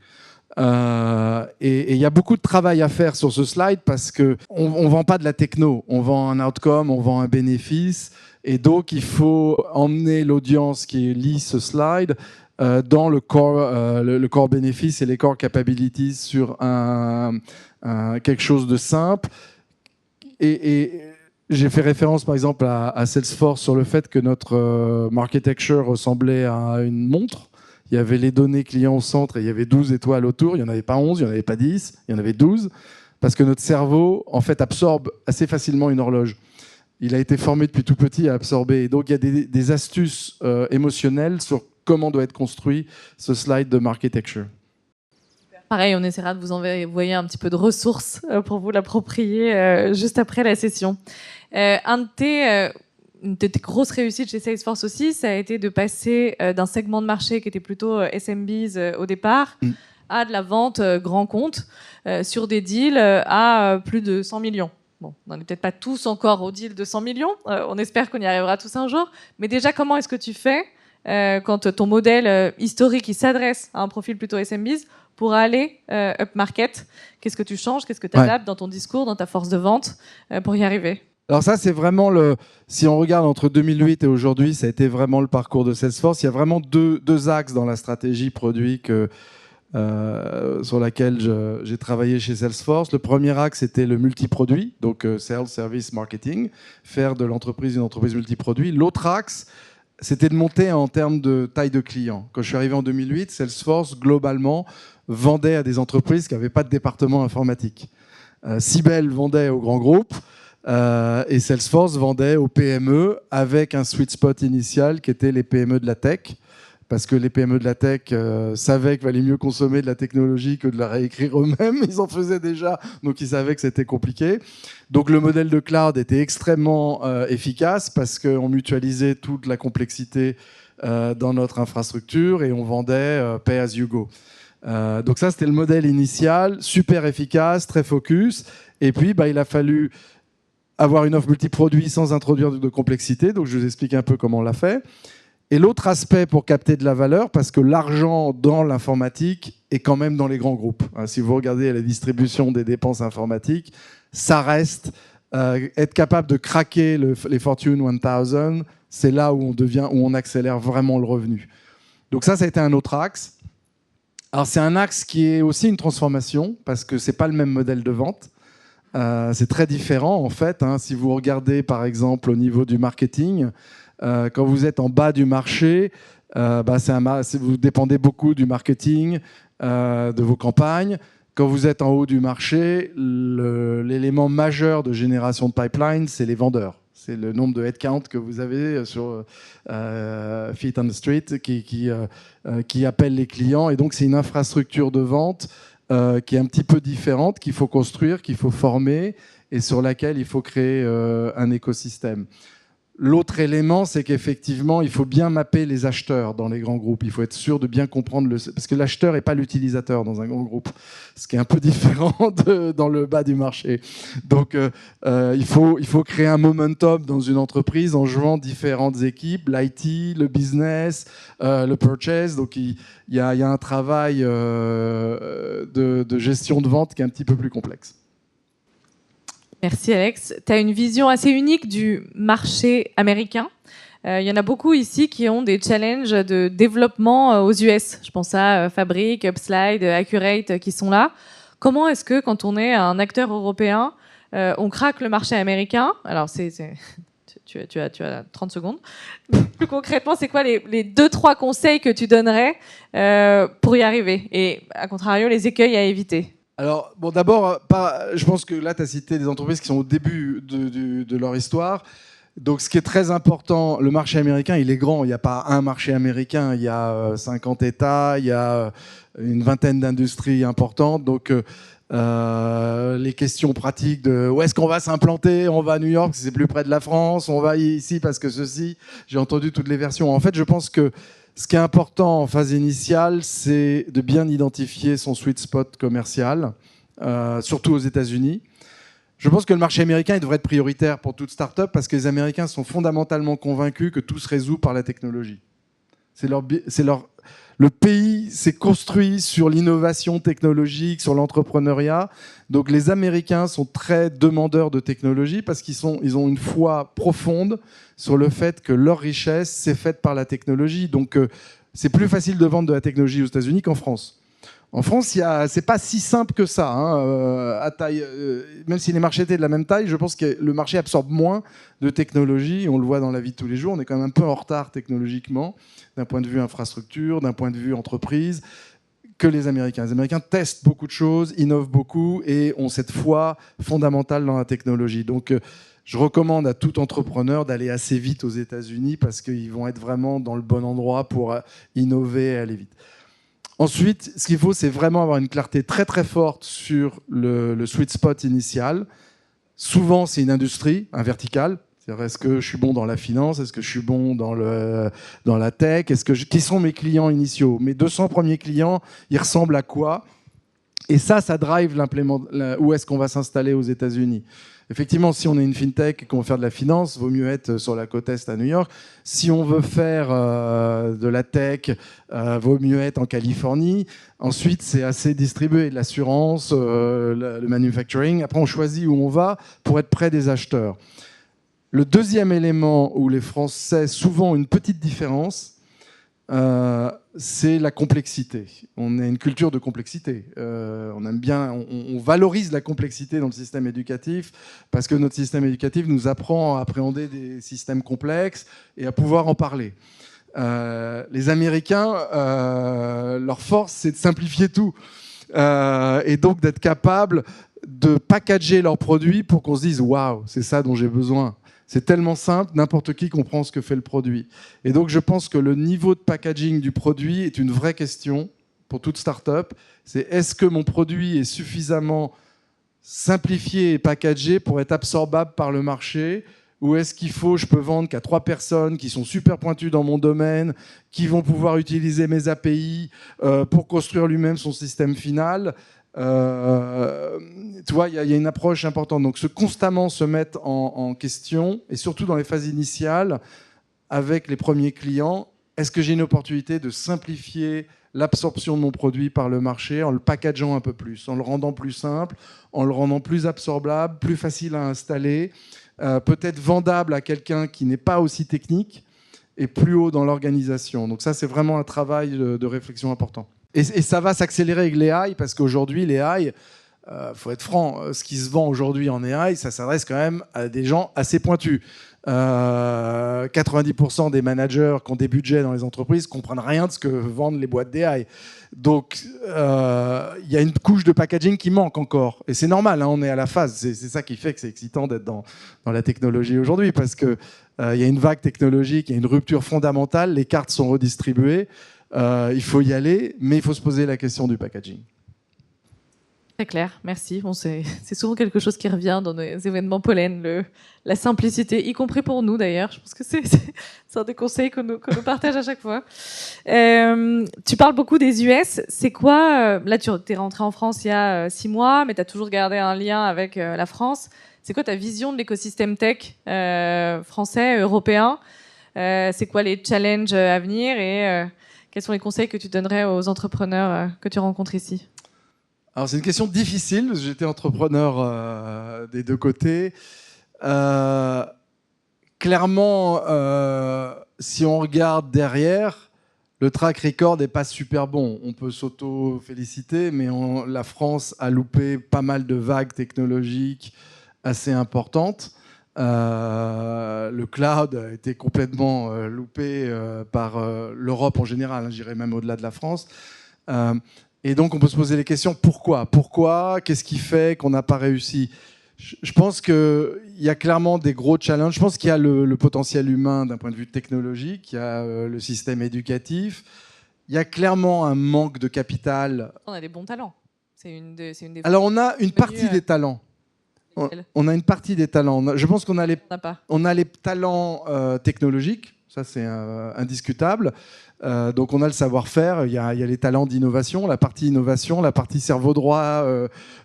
Et il y a beaucoup de travail à faire sur ce slide, parce qu'on ne vend pas de la techno, on vend un outcome, on vend un bénéfice, et donc il faut emmener l'audience qui lit ce slide dans le core bénéfice et les core capabilities sur quelque chose de simple. Et j'ai fait référence par exemple à Salesforce sur le fait que notre marketecture ressemblait à une montre. Il y avait les données clients au centre et il y avait 12 étoiles autour. Il n'y en avait pas 11, il n'y en avait pas 10, il y en avait 12. Parce que notre cerveau, en fait, absorbe assez facilement une horloge. Il a été formé depuis tout petit à absorber. Et donc, il y a des astuces émotionnelles sur comment doit être construit ce slide de marketecture. Pareil, on essaiera de vous envoyer un petit peu de ressources pour vous l'approprier juste après la session. Une de tes grosses réussites chez Salesforce aussi, ça a été de passer d'un segment de marché qui était plutôt SMBs au départ à de la vente grand compte sur des deals à plus de 100 millions. Bon, on n'en est peut-être pas tous encore au deal de 100 millions. On espère qu'on y arrivera tous un jour. Mais déjà, comment est-ce que tu fais quand ton modèle historique il s'adresse à un profil plutôt SMBs pour aller upmarket? Qu'est-ce que tu changes? Qu'est-ce que tu adaptes dans ton discours, dans ta force de vente pour y arriver? Alors ça, c'est vraiment si on regarde entre 2008 et aujourd'hui, ça a été vraiment le parcours de Salesforce. Il y a vraiment deux axes dans la stratégie produit sur laquelle j'ai travaillé chez Salesforce. Le premier axe, c'était le multiproduit, donc Sales, Service, Marketing, faire de l'entreprise une entreprise multiproduit. L'autre axe, c'était de monter en termes de taille de client. Quand je suis arrivé en 2008, Salesforce, globalement, vendait à des entreprises qui n'avaient pas de département informatique. Siebel vendait aux grands groupes, et Salesforce vendait aux PME avec un sweet spot initial qui était les PME de la tech, parce que les PME de la tech savaient qu'il valait mieux consommer de la technologie que de la réécrire eux-mêmes. Ils en faisaient déjà, donc ils savaient que c'était compliqué. Donc le modèle de cloud était extrêmement efficace, parce qu'on mutualisait toute la complexité dans notre infrastructure et on vendait pay as you go. Donc ça, c'était le modèle initial, super efficace, très focus. Et puis, il a fallu avoir une offre multiproduit sans introduire de complexité. Donc, je vous explique un peu comment on l'a fait. Et l'autre aspect pour capter de la valeur, parce que l'argent dans l'informatique est quand même dans les grands groupes. Si vous regardez la distribution des dépenses informatiques, ça reste être capable de craquer les Fortune 1000, c'est là où on accélère vraiment le revenu. Donc ça a été un autre axe. Alors, c'est un axe qui est aussi une transformation, parce que c'est pas le même modèle de vente. C'est très différent en fait. Si vous regardez par exemple au niveau du marketing, Quand vous êtes en bas du marché, vous dépendez beaucoup du marketing, de vos campagnes. Quand vous êtes en haut du marché, l'élément majeur de génération de pipeline, c'est les vendeurs. C'est le nombre de headcount que vous avez sur Feet on the Street qui appelle les clients. Et donc, c'est une infrastructure de vente qui est un petit peu différente, qu'il faut construire, qu'il faut former et sur laquelle il faut créer un écosystème. L'autre élément, c'est qu'effectivement, il faut bien mapper les acheteurs dans les grands groupes. Il faut être sûr de bien comprendre parce que l'acheteur n'est pas l'utilisateur dans un grand groupe, ce qui est un peu différent dans le bas du marché. Donc, il faut créer un momentum dans une entreprise en jouant différentes équipes, l'IT, le business, le purchase. Donc, il y a un travail de gestion de vente qui est un petit peu plus complexe. Merci Alex. Tu as une vision assez unique du marché américain. Il y en a beaucoup ici qui ont des challenges de développement aux US. Je pense à Fabric, Upslide, Accurate qui sont là. Comment est-ce que quand on est un acteur européen, on craque le marché américain? Alors tu as 30 secondes. Plus concrètement, c'est quoi les 2-3 conseils que tu donnerais pour y arriver? Et à contrario, les écueils à éviter? Alors, bon, d'abord, je pense que là, tu as cité des entreprises qui sont au début de leur histoire. Donc, ce qui est très important, le marché américain, il est grand. Il n'y a pas un marché américain. Il y a 50 États, il y a une vingtaine d'industries importantes. Donc, les questions pratiques de où est-ce qu'on va s'implanter? On va à New York, parce que c'est plus près de la France. On va ici parce que ceci. J'ai entendu toutes les versions. En fait, je pense que ce qui est important en phase initiale, c'est de bien identifier son sweet spot commercial, surtout aux États-Unis. Je pense que le marché américain il devrait être prioritaire pour toute start-up parce que les Américains sont fondamentalement convaincus que tout se résout par la technologie. Le pays s'est construit sur l'innovation technologique, sur l'entrepreneuriat. Donc les Américains sont très demandeurs de technologie parce qu'ils ont une foi profonde sur le fait que leur richesse s'est faite par la technologie. Donc c'est plus facile de vendre de la technologie aux États-Unis qu'en France. En France, c'est pas si simple que ça. À taille, même si les marchés étaient de la même taille, je pense que le marché absorbe moins de technologie. On le voit dans la vie de tous les jours. On est quand même un peu en retard technologiquement, d'un point de vue infrastructure, d'un point de vue entreprise, que les Américains. Les Américains testent beaucoup de choses, innovent beaucoup et ont cette foi fondamentale dans la technologie. Donc, je recommande à tout entrepreneur d'aller assez vite aux États-Unis parce qu'ils vont être vraiment dans le bon endroit pour innover et aller vite. Ensuite, ce qu'il faut, c'est vraiment avoir une clarté très très forte sur le sweet spot initial. Souvent, c'est une industrie, un vertical. C'est-à-dire, est-ce que je suis bon dans la finance? Est-ce que je suis bon dans la tech? Qui sont mes clients initiaux? Mes 200 premiers clients, ils ressemblent à quoi? Et ça drive où est-ce qu'on va s'installer aux États-Unis. Effectivement, si on est une fintech et qu'on veut faire de la finance, vaut mieux être sur la côte est à New York. Si on veut faire de la tech, vaut mieux être en Californie. Ensuite, c'est assez distribué. L'assurance, le manufacturing. Après, on choisit où on va pour être près des acheteurs. Le deuxième élément où les Français souvent ont une petite différence, c'est la complexité. On a une culture de complexité. On aime bien, on valorise la complexité dans le système éducatif parce que notre système éducatif nous apprend à appréhender des systèmes complexes et à pouvoir en parler. Les Américains, leur force, c'est de simplifier tout et donc d'être capable de packager leurs produits pour qu'on se dise « Waouh, c'est ça dont j'ai besoin ». C'est tellement simple, n'importe qui comprend ce que fait le produit. Et donc, je pense que le niveau de packaging du produit est une vraie question pour toute start-up. C'est est-ce que mon produit est suffisamment simplifié et packagé pour être absorbable par le marché? Ou est-ce je peux vendre qu'à 3 personnes qui sont super pointues dans mon domaine, qui vont pouvoir utiliser mes API pour construire lui-même son système final? Tu vois, il y a une approche importante. Donc, constamment se mettre en question, et surtout dans les phases initiales, avec les premiers clients, est-ce que j'ai une opportunité de simplifier l'absorption de mon produit par le marché en le packageant un peu plus, en le rendant plus simple, en le rendant plus absorbable, plus facile à installer, peut-être vendable à quelqu'un qui n'est pas aussi technique et plus haut dans l'organisation. Donc ça, c'est vraiment un travail de réflexion important. Et ça va s'accélérer avec les AI, parce qu'aujourd'hui, les AI, faut être franc, ce qui se vend aujourd'hui en AI, ça s'adresse quand même à des gens assez pointus. 90% des managers qui ont des budgets dans les entreprises comprennent rien de ce que vendent les boîtes d'AI. Donc, il y a une couche de packaging qui manque encore. Et c'est normal, hein, on est à la phase. C'est ça qui fait que c'est excitant d'être dans la technologie aujourd'hui, parce qu'il y a une vague technologique, il y a une rupture fondamentale, les cartes sont redistribuées, il faut y aller, mais il faut se poser la question du packaging. Très clair, merci. Bon, c'est souvent quelque chose qui revient dans nos événements pollen, la simplicité, y compris pour nous d'ailleurs. Je pense que c'est un des conseils que nous partage à chaque fois. Tu parles beaucoup des US. C'est quoi là, tu es rentré en France il y a 6 mois, mais tu as toujours gardé un lien avec la France. C'est quoi ta vision de l'écosystème tech français, européen? C'est quoi les challenges à venir et quels sont les conseils que tu donnerais aux entrepreneurs que tu rencontres ici? Alors c'est une question difficile, parce que j'étais entrepreneur des deux côtés. Clairement, si on regarde derrière, le track record n'est pas super bon. On peut s'auto-féliciter, mais la France a loupé pas mal de vagues technologiques assez importantes. Le cloud a été complètement loupé par l'Europe en général, hein, j'irais même au-delà de la France. Et donc, on peut se poser les questions, pourquoi ? Qu'est-ce qui fait qu'on n'a pas réussi ? Je pense qu'il y a clairement des gros challenges. Je pense qu'il y a le potentiel humain d'un point de vue technologique, il y a le système éducatif, il y a clairement un manque de capital. On a des bons talents. C'est une des Alors, on a une partie des talents. On a une partie des talents. Je pense qu'on a les talents technologiques, ça c'est indiscutable. Donc on a le savoir-faire, il y a les talents d'innovation, la partie innovation, la partie cerveau droit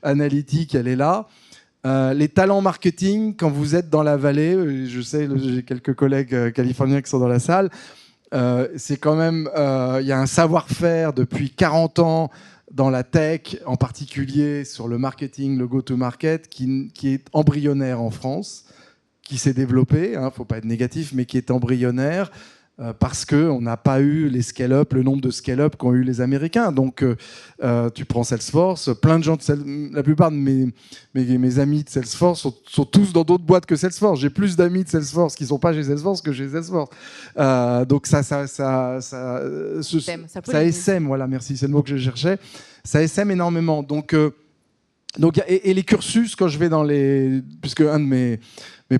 analytique, elle est là. Les talents marketing, quand vous êtes dans la vallée, je sais, j'ai quelques collègues californiens qui sont dans la salle, c'est quand même, il y a un savoir-faire depuis 40 ans dans la tech, en particulier sur le marketing, le go-to-market, qui est embryonnaire en France, qui s'est développé, hein, faut pas être négatif, mais qui est embryonnaire, parce qu'on n'a pas eu les scale-up, le nombre de scale-up qu'ont eu les Américains. Donc, tu prends Salesforce, plein de gens, la plupart de mes amis de Salesforce sont tous dans d'autres boîtes que Salesforce. J'ai plus d'amis de Salesforce qui ne sont pas chez Salesforce que chez Salesforce. Donc, ça SM, voilà, merci, c'est le mot que je cherchais. Ça SM énormément. Donc, et les cursus, quand je vais dans puisque un de mes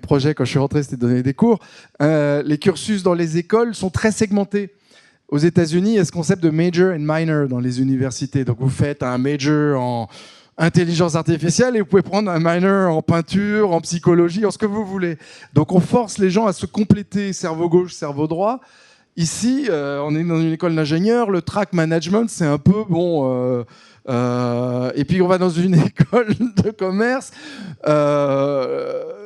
projets, quand je suis rentré, c'était de donner des cours, les cursus dans les écoles sont très segmentés. Aux États-Unis, il y a ce concept de major and minor dans les universités. Donc, vous faites un major en intelligence artificielle et vous pouvez prendre un minor en peinture, en psychologie, en ce que vous voulez. Donc, on force les gens à se compléter cerveau gauche, cerveau droit. Ici, on est dans une école d'ingénieurs, le track management, c'est un peu bon. Et puis on va dans une école de commerce,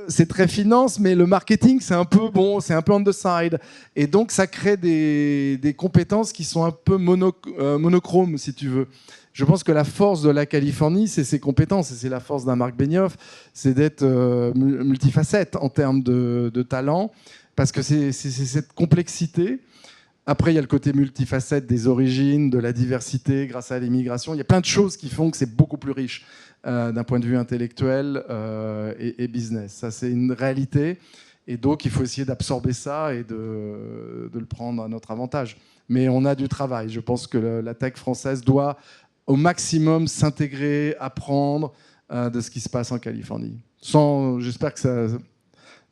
c'est très finance, mais le marketing c'est un peu bon, c'est un peu on the side. Et donc ça crée des compétences qui sont un peu monochromes, si tu veux. Je pense que la force de la Californie, c'est ses compétences, et c'est la force d'un Marc Benioff, c'est d'être multifacette en termes de talent, parce que c'est cette complexité. Après, il y a le côté multifacette des origines, de la diversité grâce à l'immigration. Il y a plein de choses qui font que c'est beaucoup plus riche d'un point de vue intellectuel et business. Ça, c'est une réalité. Et donc, il faut essayer d'absorber ça et de le prendre à notre avantage. Mais on a du travail. Je pense que la tech française doit au maximum s'intégrer, apprendre de ce qui se passe en Californie. J'espère que ça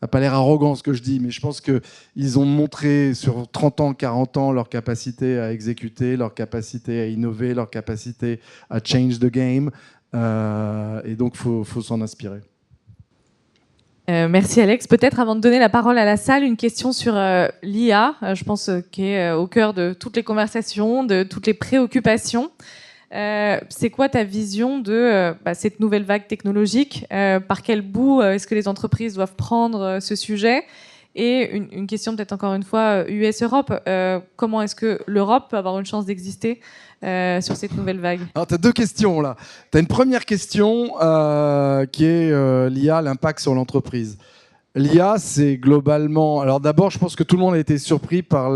n'a pas l'air arrogant ce que je dis, mais je pense qu'ils ont montré sur 30 ans, 40 ans leur capacité à exécuter, leur capacité à innover, leur capacité à change the game. Et donc, il faut s'en inspirer. Merci Alex. Peut-être avant de donner la parole à la salle, une question sur l'IA, je pense qui est au cœur de toutes les conversations, de toutes les préoccupations. C'est quoi ta vision de cette nouvelle vague technologique ? Par quel bout est-ce que les entreprises doivent prendre ce sujet ? Et une question peut-être encore une fois US-Europe. Comment est-ce que l'Europe peut avoir une chance d'exister sur cette nouvelle vague ? Alors, tu as deux questions là. Tu as une première question qui est l'IA, l'impact sur l'entreprise. L'IA, c'est globalement... Alors d'abord, je pense que tout le monde a été surpris par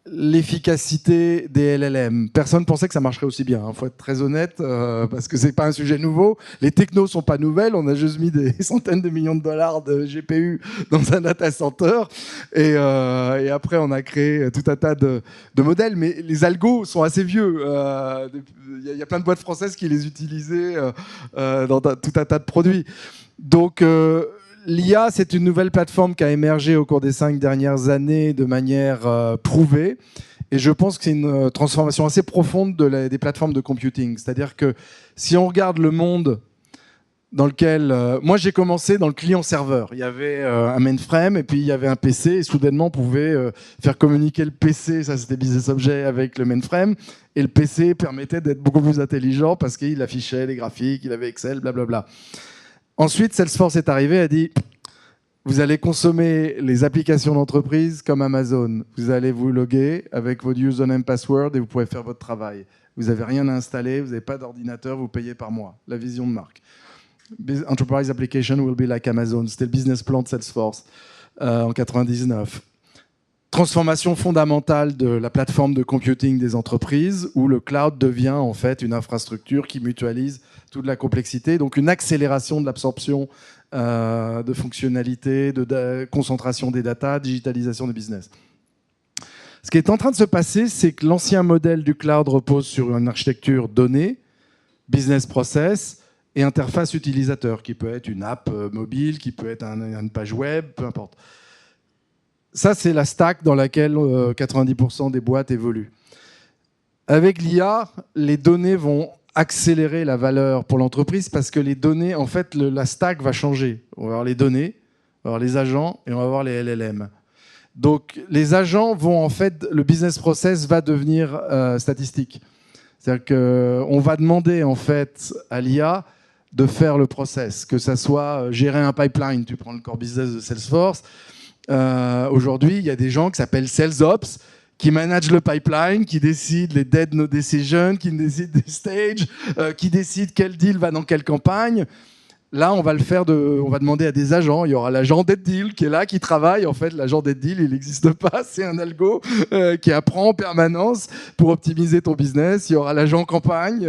l'efficacité des LLM. Personne pensait que ça marcherait aussi bien. Il faut être très honnête, parce que c'est pas un sujet nouveau. Les technos sont pas nouvelles. On a juste mis des centaines de millions de dollars de GPU dans un data center. Et après, on a créé tout un tas de modèles. Mais les algos sont assez vieux. Il y a plein de boîtes françaises qui les utilisaient dans tout un tas de produits. Donc, l'IA, c'est une nouvelle plateforme qui a émergé au cours des 5 dernières années de manière prouvée. Et je pense que c'est une transformation assez profonde des plateformes de computing. C'est-à-dire que si on regarde le monde dans lequel... moi, j'ai commencé dans le client-serveur. Il y avait un mainframe et puis il y avait un PC. Et soudainement, on pouvait faire communiquer le PC, ça c'était Business Object, avec le mainframe. Et le PC permettait d'être beaucoup plus intelligent parce qu'il affichait les graphiques, il avait Excel, blablabla. Ensuite, Salesforce est arrivé et a dit « Vous allez consommer les applications d'entreprise comme Amazon. Vous allez vous loguer avec votre username password et vous pouvez faire votre travail. Vous n'avez rien à installer, vous n'avez pas d'ordinateur, vous payez par mois. » La vision de marque. Enterprise application will be like Amazon. C'était le business plan de Salesforce en 99. Transformation fondamentale de la plateforme de computing des entreprises où le cloud devient en fait une infrastructure qui mutualise toute la complexité, donc une accélération de l'absorption de fonctionnalités, de concentration des data, digitalisation des business. Ce qui est en train de se passer, c'est que l'ancien modèle du cloud repose sur une architecture donnée, business process et interface utilisateur, qui peut être une app mobile, qui peut être une page web, peu importe. Ça, c'est la stack dans laquelle 90% des boîtes évoluent. Avec l'IA, les données vont accélérer la valeur pour l'entreprise parce que les données, en fait, la stack va changer. On va avoir les données, on va avoir les agents et on va avoir les LLM. Donc, les agents vont, en fait, le business process va devenir statistique. C'est-à-dire qu'on va demander, en fait, à l'IA de faire le process, que ça soit gérer un pipeline. Tu prends le core business de Salesforce. Aujourd'hui, il y a des gens qui s'appellent Sales Ops, qui managent le pipeline, qui décident les dead no decision, qui décident des stages, qui décident quel deal va dans quelle campagne. Là, on va demander à des agents. Il y aura l'agent dead deal qui est là, qui travaille. En fait, l'agent dead deal, il n'existe pas. C'est un algo qui apprend en permanence pour optimiser ton business. Il y aura l'agent campagne.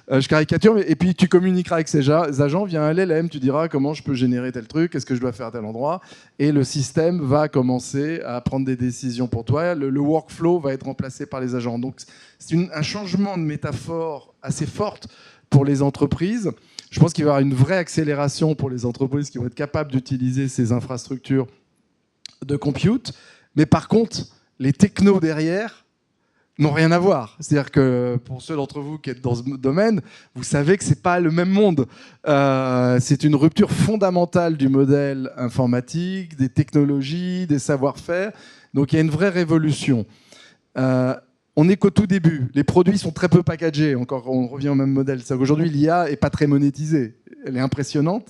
Je caricature. Et puis, tu communiqueras avec ces agents via un LLM. Tu diras comment je peux générer tel truc, qu'est-ce que je dois faire à tel endroit. Et le système va commencer à prendre des décisions pour toi. Le workflow va être remplacé par les agents. Donc, c'est un changement de métaphore assez forte pour les entreprises. Je pense qu'il va y avoir une vraie accélération pour les entreprises qui vont être capables d'utiliser ces infrastructures de compute. Mais par contre, les technos derrière n'ont rien à voir. C'est-à-dire que pour ceux d'entre vous qui êtes dans ce domaine, vous savez que ce n'est pas le même monde. C'est une rupture fondamentale du modèle informatique, des technologies, des savoir-faire. Donc il y a une vraie révolution. On n'est qu'au tout début. Les produits sont très peu packagés. Encore, on revient au même modèle. Aujourd'hui, l'IA n'est pas très monétisée. Elle est impressionnante,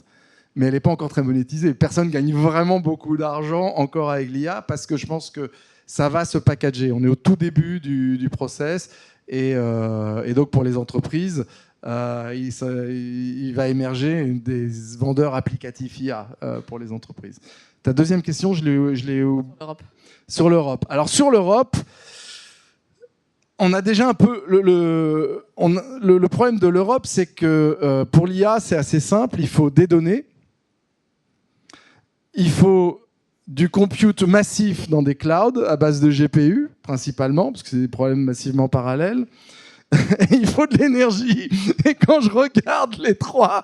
mais elle n'est pas encore très monétisée. Personne ne gagne vraiment beaucoup d'argent encore avec l'IA parce que je pense que ça va se packager. On est au tout début du process. Et donc, pour les entreprises, il va émerger des vendeurs applicatifs IA pour les entreprises. Ta deuxième question, je l'ai sur l'Europe. Alors, sur l'Europe... On a déjà un peu le problème de l'Europe, c'est que pour l'IA, c'est assez simple. Il faut des données, il faut du compute massif dans des clouds à base de GPU principalement, parce que c'est des problèmes massivement parallèles. Et il faut de l'énergie. Et quand je regarde les trois,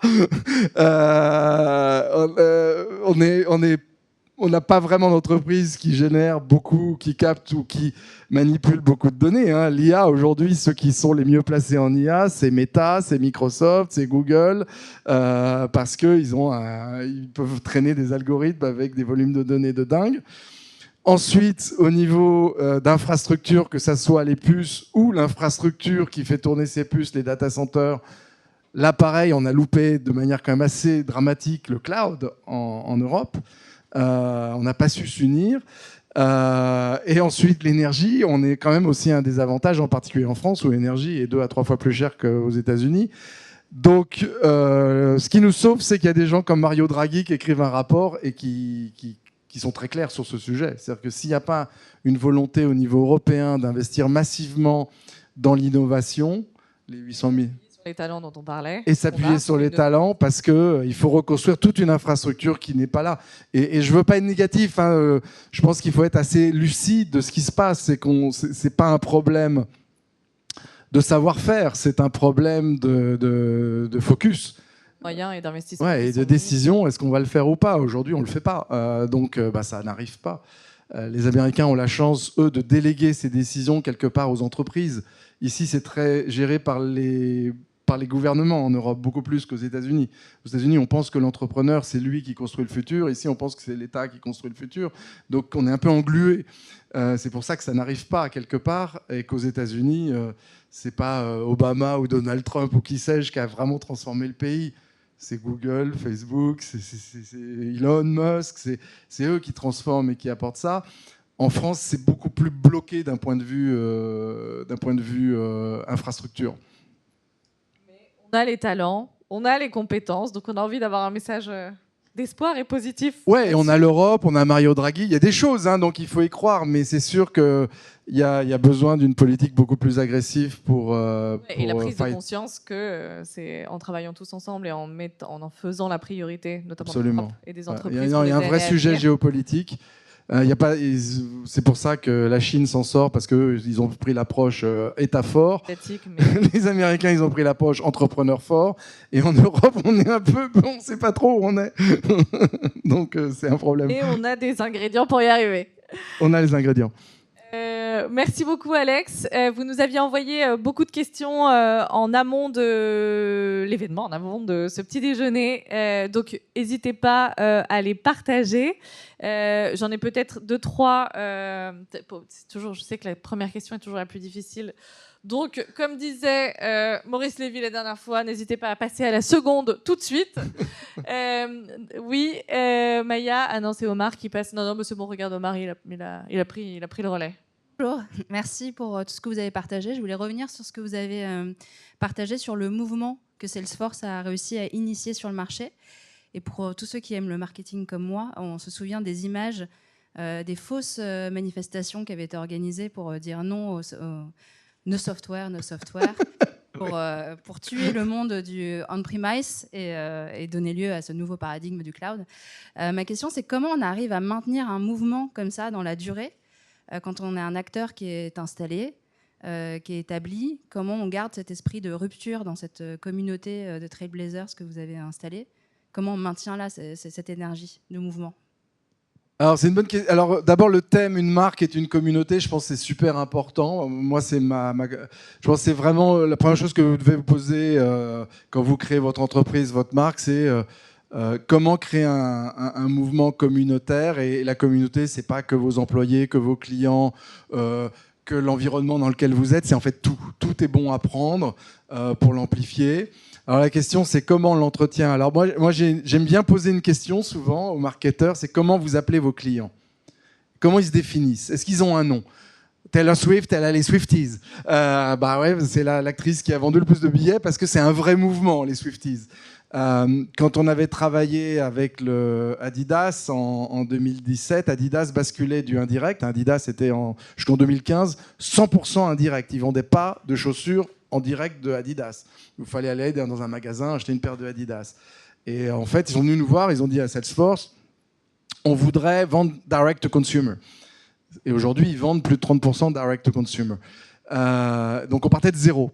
on n'a pas vraiment d'entreprise qui génère beaucoup, qui capte ou qui manipule beaucoup de données. L'IA, aujourd'hui, ceux qui sont les mieux placés en IA, c'est Meta, c'est Microsoft, c'est Google, parce qu'ils peuvent traîner des algorithmes avec des volumes de données de dingue. Ensuite, au niveau d'infrastructure, que ce soit les puces ou l'infrastructure qui fait tourner ces puces, les data centers, là, pareil, on a loupé de manière quand même assez dramatique le cloud en Europe. On n'a pas su s'unir. Et ensuite, l'énergie, on est quand même aussi un désavantage, en particulier en France, où l'énergie est 2 à 3 fois plus chère qu'aux États-Unis. Donc, ce qui nous sauve, c'est qu'il y a des gens comme Mario Draghi qui écrivent un rapport et qui qui sont très clairs sur ce sujet. C'est-à-dire que s'il n'y a pas une volonté au niveau européen d'investir massivement dans l'innovation, les 800 000... les talents dont on parlait. Et s'appuyer sur les talents parce qu'il faut reconstruire toute une infrastructure qui n'est pas là. Et je ne veux pas être négatif. Je pense qu'il faut être assez lucide de ce qui se passe. C'est pas un problème de savoir-faire, c'est un problème de focus. Moyens et d'investissement. Ouais, et de décision, est-ce qu'on va le faire ou pas? Aujourd'hui, on ne le fait pas. Donc, ça n'arrive pas. Les Américains ont la chance, eux, de déléguer ces décisions quelque part aux entreprises. Ici, c'est très géré par les gouvernements en Europe, beaucoup plus qu'aux États-Unis. Aux États-Unis, on pense que l'entrepreneur, c'est lui qui construit le futur. Ici, on pense que c'est l'État qui construit le futur. Donc, on est un peu englué. C'est pour ça que ça n'arrive pas quelque part et qu'aux États-Unis, c'est pas Obama ou Donald Trump ou qui sais-je qui a vraiment transformé le pays. C'est Google, Facebook, c'est Elon Musk, c'est eux qui transforment et qui apportent ça. En France, c'est beaucoup plus bloqué d'un point de vue infrastructure. On a les talents, on a les compétences, donc on a envie d'avoir un message d'espoir et positif. Ouais, et on a l'Europe, on a Mario Draghi, il y a des choses, donc il faut y croire, mais c'est sûr qu'il y a besoin d'une politique beaucoup plus agressive pour et la prise de conscience que c'est en travaillant tous ensemble et en faisant la priorité, notamment Absolument. Et des entreprises. Il y a un vrai sujet géopolitique. C'est pour ça que la Chine s'en sort, parce qu'ils ont pris l'approche État fort. Les Américains, ils ont pris l'approche entrepreneur fort. Et en Europe, on est un peu... On ne sait pas trop où on est. Donc, c'est un problème. Et on a des ingrédients pour y arriver. On a les ingrédients. Merci beaucoup, Alex. Vous nous aviez envoyé beaucoup de questions en amont de l'événement, en amont de ce petit déjeuner. Donc, n'hésitez pas à les partager. J'en ai peut-être 2, 3. Je sais que la première question est toujours la plus difficile. Donc, comme disait Maurice Lévy la dernière fois, n'hésitez pas à passer à la seconde tout de suite. Oui, Maya. Ah non, c'est Omar qui passe. Non, mais c'est bon, regarde, Omar, il a pris le relais. Bonjour, merci pour tout ce que vous avez partagé. Je voulais revenir sur ce que vous avez partagé sur le mouvement que Salesforce a réussi à initier sur le marché. Et pour tous ceux qui aiment le marketing comme moi, on se souvient des images des fausses manifestations qui avaient été organisées pour dire non no software, pour tuer le monde du on-premise et donner lieu à ce nouveau paradigme du cloud. Ma question, c'est comment on arrive à maintenir un mouvement comme ça dans la durée quand on est un acteur qui est installé, qui est établi? Comment on garde cet esprit de rupture dans cette communauté de Trailblazers que vous avez installée? Comment on maintient là cette énergie de mouvement? Alors, c'est une bonne question. Alors, d'abord, le thème, une marque est une communauté, je pense que c'est super important. Moi, je pense que c'est vraiment la première chose que vous devez vous poser quand vous créez votre entreprise, votre marque, c'est comment créer un mouvement communautaire. Et la communauté, c'est pas que vos employés, que vos clients, que l'environnement dans lequel vous êtes. C'est en fait tout. Tout est bon à prendre pour l'amplifier. Alors la question, c'est comment on l'entretient. Alors moi j'aime bien poser une question souvent aux marketeurs, c'est comment vous appelez vos clients? Comment ils se définissent? Est-ce qu'ils ont un nom? Taylor Swift, elle a les Swifties. Ouais, c'est l'actrice qui a vendu le plus de billets parce que c'est un vrai mouvement, les Swifties. Quand on avait travaillé avec le Adidas en 2017, Adidas basculait du indirect. Adidas était jusqu'en 2015 100% indirect. Ils ne vendaient pas de chaussures en direct de Adidas. Il fallait aller dans un magasin acheter une paire de Adidas. Et en fait, ils sont venus nous voir, ils ont dit à Salesforce, on voudrait vendre direct to consumer. Et aujourd'hui, ils vendent plus de 30% direct to consumer. Donc on partait de zéro.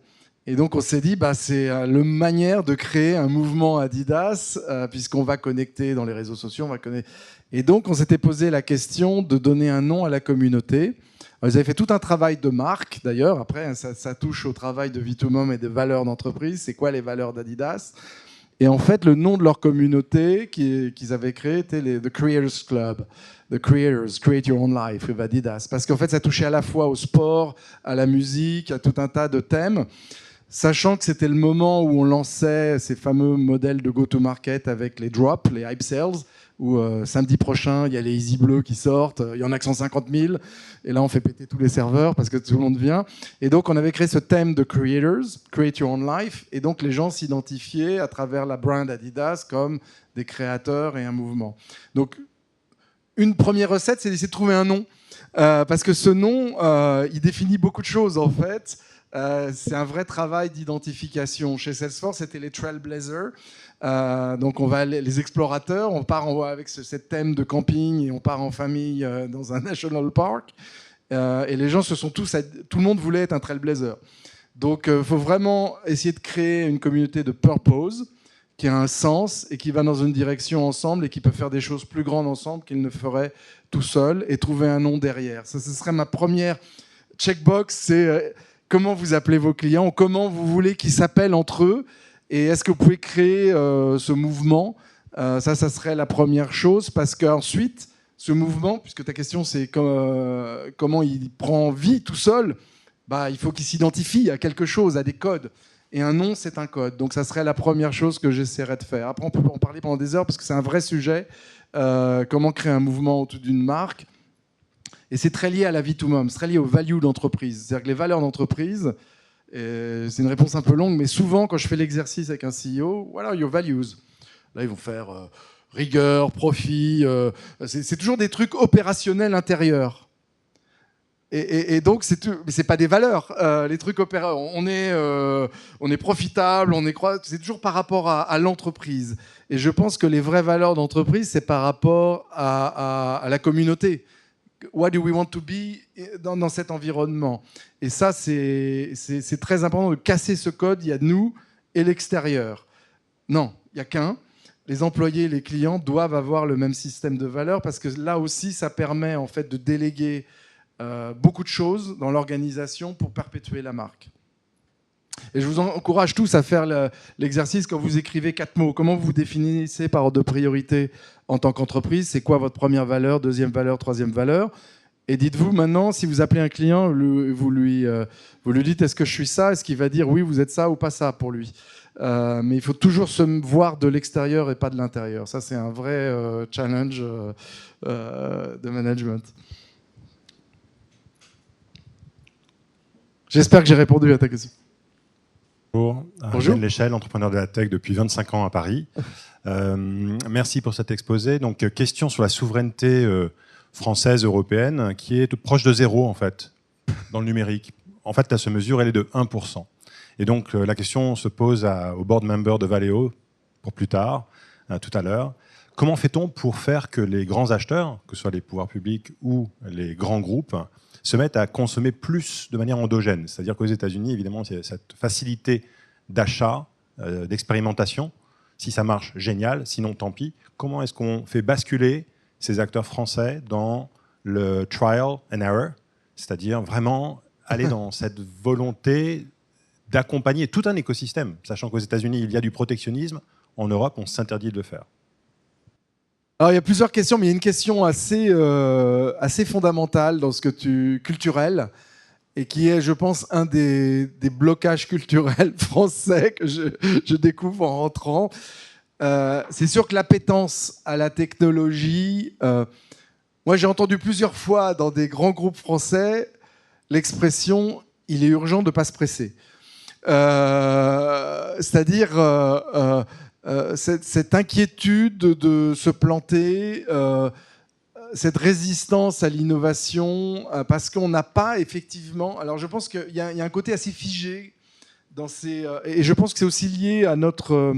Et donc on s'est dit, c'est la manière de créer un mouvement Adidas, puisqu'on va connecter dans les réseaux sociaux. Et donc on s'était posé la question de donner un nom à la communauté. Alors, ils avaient fait tout un travail de marque, d'ailleurs. Après, ça touche au travail de Vitumum et des valeurs d'entreprise. C'est quoi les valeurs d'Adidas? Et en fait, le nom de leur communauté qu'ils avaient créé était The Creators Club. The Creators, Create Your Own Life with Adidas. Parce qu'en fait, ça touchait à la fois au sport, à la musique, à tout un tas de thèmes. Sachant que c'était le moment où on lançait ces fameux modèles de go-to-market avec les drops, les hype sales, où samedi prochain, il y a les Easy Bleus qui sortent, il y en a que 150 000, et là on fait péter tous les serveurs parce que tout le monde vient. Et donc on avait créé ce thème de Creators, Create Your Own Life, et donc les gens s'identifiaient à travers la brand Adidas comme des créateurs et un mouvement. Donc une première recette, c'est d'essayer de trouver un nom. Parce que ce nom, il définit beaucoup de choses, en fait. C'est un vrai travail d'identification. Chez Salesforce, c'était les Trailblazers. Donc, on va les explorateurs. On part avec ce thème de camping et on part en famille dans un national park. Et les gens tout le monde voulait être un Trailblazer. Donc, il faut vraiment essayer de créer une communauté de purpose qui a un sens et qui va dans une direction ensemble et qui peut faire des choses plus grandes ensemble qu'ils ne feraient tout seul et trouver un nom derrière. Ça, ce serait ma première checkbox, c'est comment vous appelez vos clients, comment vous voulez qu'ils s'appellent entre eux et est-ce que vous pouvez créer ce mouvement. Ça serait la première chose parce qu'ensuite, ce mouvement, puisque ta question c'est comment il prend vie tout seul, il faut qu'il s'identifie à quelque chose, à des codes. Et un nom, c'est un code. Donc, ça serait la première chose que j'essaierais de faire. Après, on peut en parler pendant des heures parce que c'est un vrai sujet. Comment créer un mouvement autour d'une marque. Et c'est très lié à la vie to mom, c'est très lié aux values d'entreprise. C'est-à-dire que les valeurs d'entreprise, c'est une réponse un peu longue, mais souvent, quand je fais l'exercice avec un CEO, voilà, your values. Là, ils vont faire rigueur, profit. C'est toujours des trucs opérationnels intérieurs. Et donc, c'est pas des valeurs. Les trucs on est profitable, c'est toujours par rapport à l'entreprise. Et je pense que les vraies valeurs d'entreprise, c'est par rapport à la communauté. What do we want to be dans cet environnement? Et ça, c'est très important de casser ce code. Il y a nous et l'extérieur. Non, il n'y a qu'un. Les employés, les clients doivent avoir le même système de valeurs parce que là aussi, ça permet en fait de déléguer beaucoup de choses dans l'organisation pour perpétuer la marque. Et je vous encourage tous à faire l'exercice quand vous écrivez 4 mots. Comment vous définissez par ordre de priorité en tant qu'entreprise? C'est quoi votre première valeur, deuxième valeur, troisième valeur? Et dites-vous maintenant, si vous appelez un client, vous lui dites est-ce que je suis ça? Est-ce qu'il va dire oui, vous êtes ça ou pas ça pour lui? Mais il faut toujours se voir de l'extérieur et pas de l'intérieur. Ça, c'est un vrai challenge de management. J'espère que j'ai répondu à ta question. Bonjour. Ben Léchelle, entrepreneur de la tech depuis 25 ans à Paris. Merci pour cet exposé. Donc, question sur la souveraineté française, européenne, qui est proche de zéro, en fait, dans le numérique. En fait, là, cette mesure, elle est de 1%. Et donc, la question se pose au board member de Valeo, pour plus tard, tout à l'heure. Comment fait-on pour faire que les grands acheteurs, que ce soit les pouvoirs publics ou les grands groupes, se mettent à consommer plus de manière endogène? C'est-à-dire qu'aux États-Unis, évidemment, il y a cette facilité d'achat, d'expérimentation. Si ça marche, génial. Sinon, tant pis. Comment est-ce qu'on fait basculer ces acteurs français dans le trial and error, c'est-à-dire vraiment aller dans cette volonté d'accompagner tout un écosystème, sachant qu'aux États-Unis, il y a du protectionnisme. En Europe, on s'interdit de le faire. Alors, il y a plusieurs questions, mais il y a une question assez fondamentale dans culturel, et qui est, je pense, un des blocages culturels français que je découvre en rentrant. C'est sûr que l'appétence à la technologie... moi, j'ai entendu plusieurs fois dans des grands groupes français l'expression « il est urgent de ne pas se presser ». C'est-à-dire... cette inquiétude de se planter, cette résistance à l'innovation, parce qu'on n'a pas effectivement... Alors je pense qu'il y a un côté assez figé dans et je pense que c'est aussi lié à notre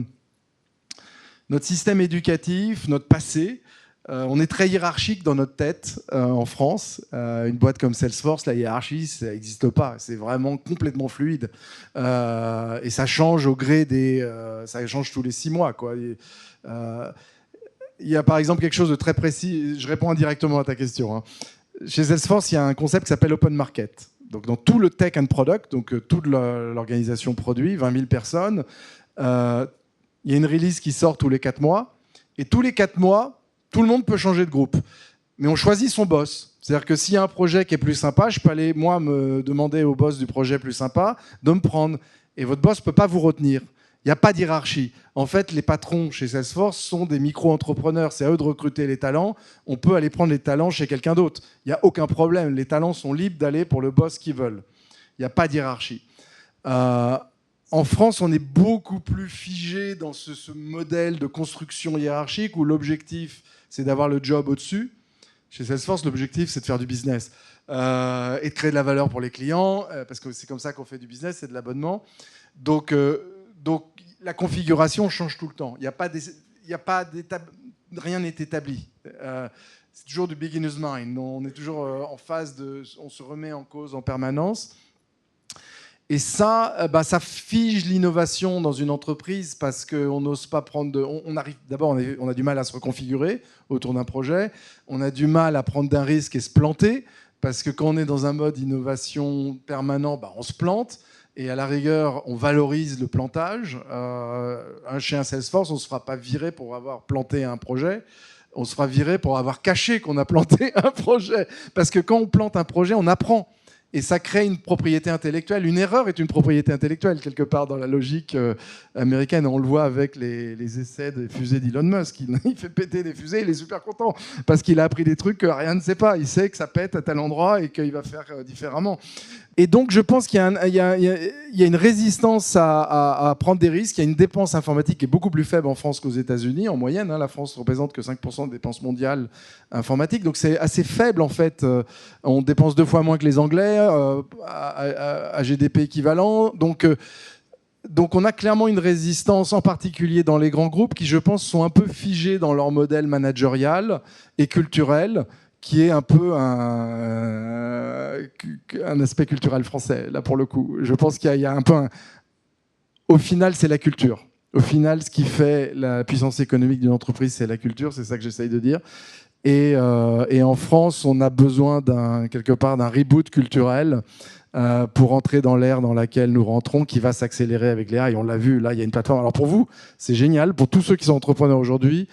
système éducatif, notre passé. On est très hiérarchique dans notre tête en France. Une boîte comme Salesforce, la hiérarchie, ça n'existe pas. C'est vraiment complètement fluide. Et ça change au gré ça change tous les 6 mois, quoi. Il y a par exemple quelque chose de très précis. Je réponds indirectement à ta question, hein. Chez Salesforce, il y a un concept qui s'appelle Open Market. Donc, dans tout le tech and product, donc toute l'organisation produit, 20 000 personnes, il y a une release qui sort tous les 4 mois. Et tous les 4 mois, tout le monde peut changer de groupe. Mais on choisit son boss. C'est-à-dire que s'il y a un projet qui est plus sympa, je peux aller, moi, me demander au boss du projet plus sympa de me prendre. Et votre boss ne peut pas vous retenir. Il n'y a pas d'hierarchie. En fait, les patrons chez Salesforce sont des micro-entrepreneurs. C'est à eux de recruter les talents. On peut aller prendre les talents chez quelqu'un d'autre. Il n'y a aucun problème. Les talents sont libres d'aller pour le boss qu'ils veulent. Il n'y a pas d'hierarchie. En France, on est beaucoup plus figé dans ce modèle de construction hiérarchique où l'objectif, c'est d'avoir le job au-dessus. Chez Salesforce, l'objectif, c'est de faire du business et de créer de la valeur pour les clients, parce que c'est comme ça qu'on fait du business, c'est de l'abonnement. Donc, la configuration change tout le temps. Il n'y a pas rien n'est établi. C'est toujours du beginner's mind. On est toujours en phase on se remet en cause en permanence. Et ça, ça fige l'innovation dans une entreprise parce qu'on n'ose pas prendre D'abord, on a du mal à se reconfigurer autour d'un projet. On a du mal à prendre d'un risque et se planter parce que quand on est dans un mode innovation permanent, on se plante. Et à la rigueur, on valorise le plantage. Chez un Salesforce, on ne se fera pas virer pour avoir planté un projet. On se fera virer pour avoir caché qu'on a planté un projet. Parce que quand on plante un projet, on apprend. Et ça crée une propriété intellectuelle. Une erreur est une propriété intellectuelle, quelque part, dans la logique américaine. On le voit avec les essais des fusées d'Elon Musk. Il fait péter des fusées, il est super content, parce qu'il a appris des trucs que rien ne sait pas. Il sait que ça pète à tel endroit et qu'il va faire différemment. Et donc, je pense qu'il y a une résistance à prendre des risques. Il y a une dépense informatique qui est beaucoup plus faible en France qu'aux États-Unis, en moyenne. La France ne représente que 5% des dépenses mondiales informatiques. Donc, c'est assez faible, en fait. On dépense 2 fois moins que les Anglais, à GDP équivalent. Donc, on a clairement une résistance, en particulier dans les grands groupes, qui, je pense, sont un peu figés dans leur modèle managérial et culturel, qui est un peu un aspect culturel français, là, pour le coup. Je pense qu'il y a un peu Au final, c'est la culture. Au final, ce qui fait la puissance économique d'une entreprise, c'est la culture. C'est ça que j'essaye de dire. Et en France, on a besoin quelque part d'un reboot culturel pour entrer dans l'ère dans laquelle nous rentrons, qui va s'accélérer avec l'IA. Et on l'a vu, là, il y a une plateforme. Alors pour vous, c'est génial. Pour tous ceux qui sont entrepreneurs aujourd'hui,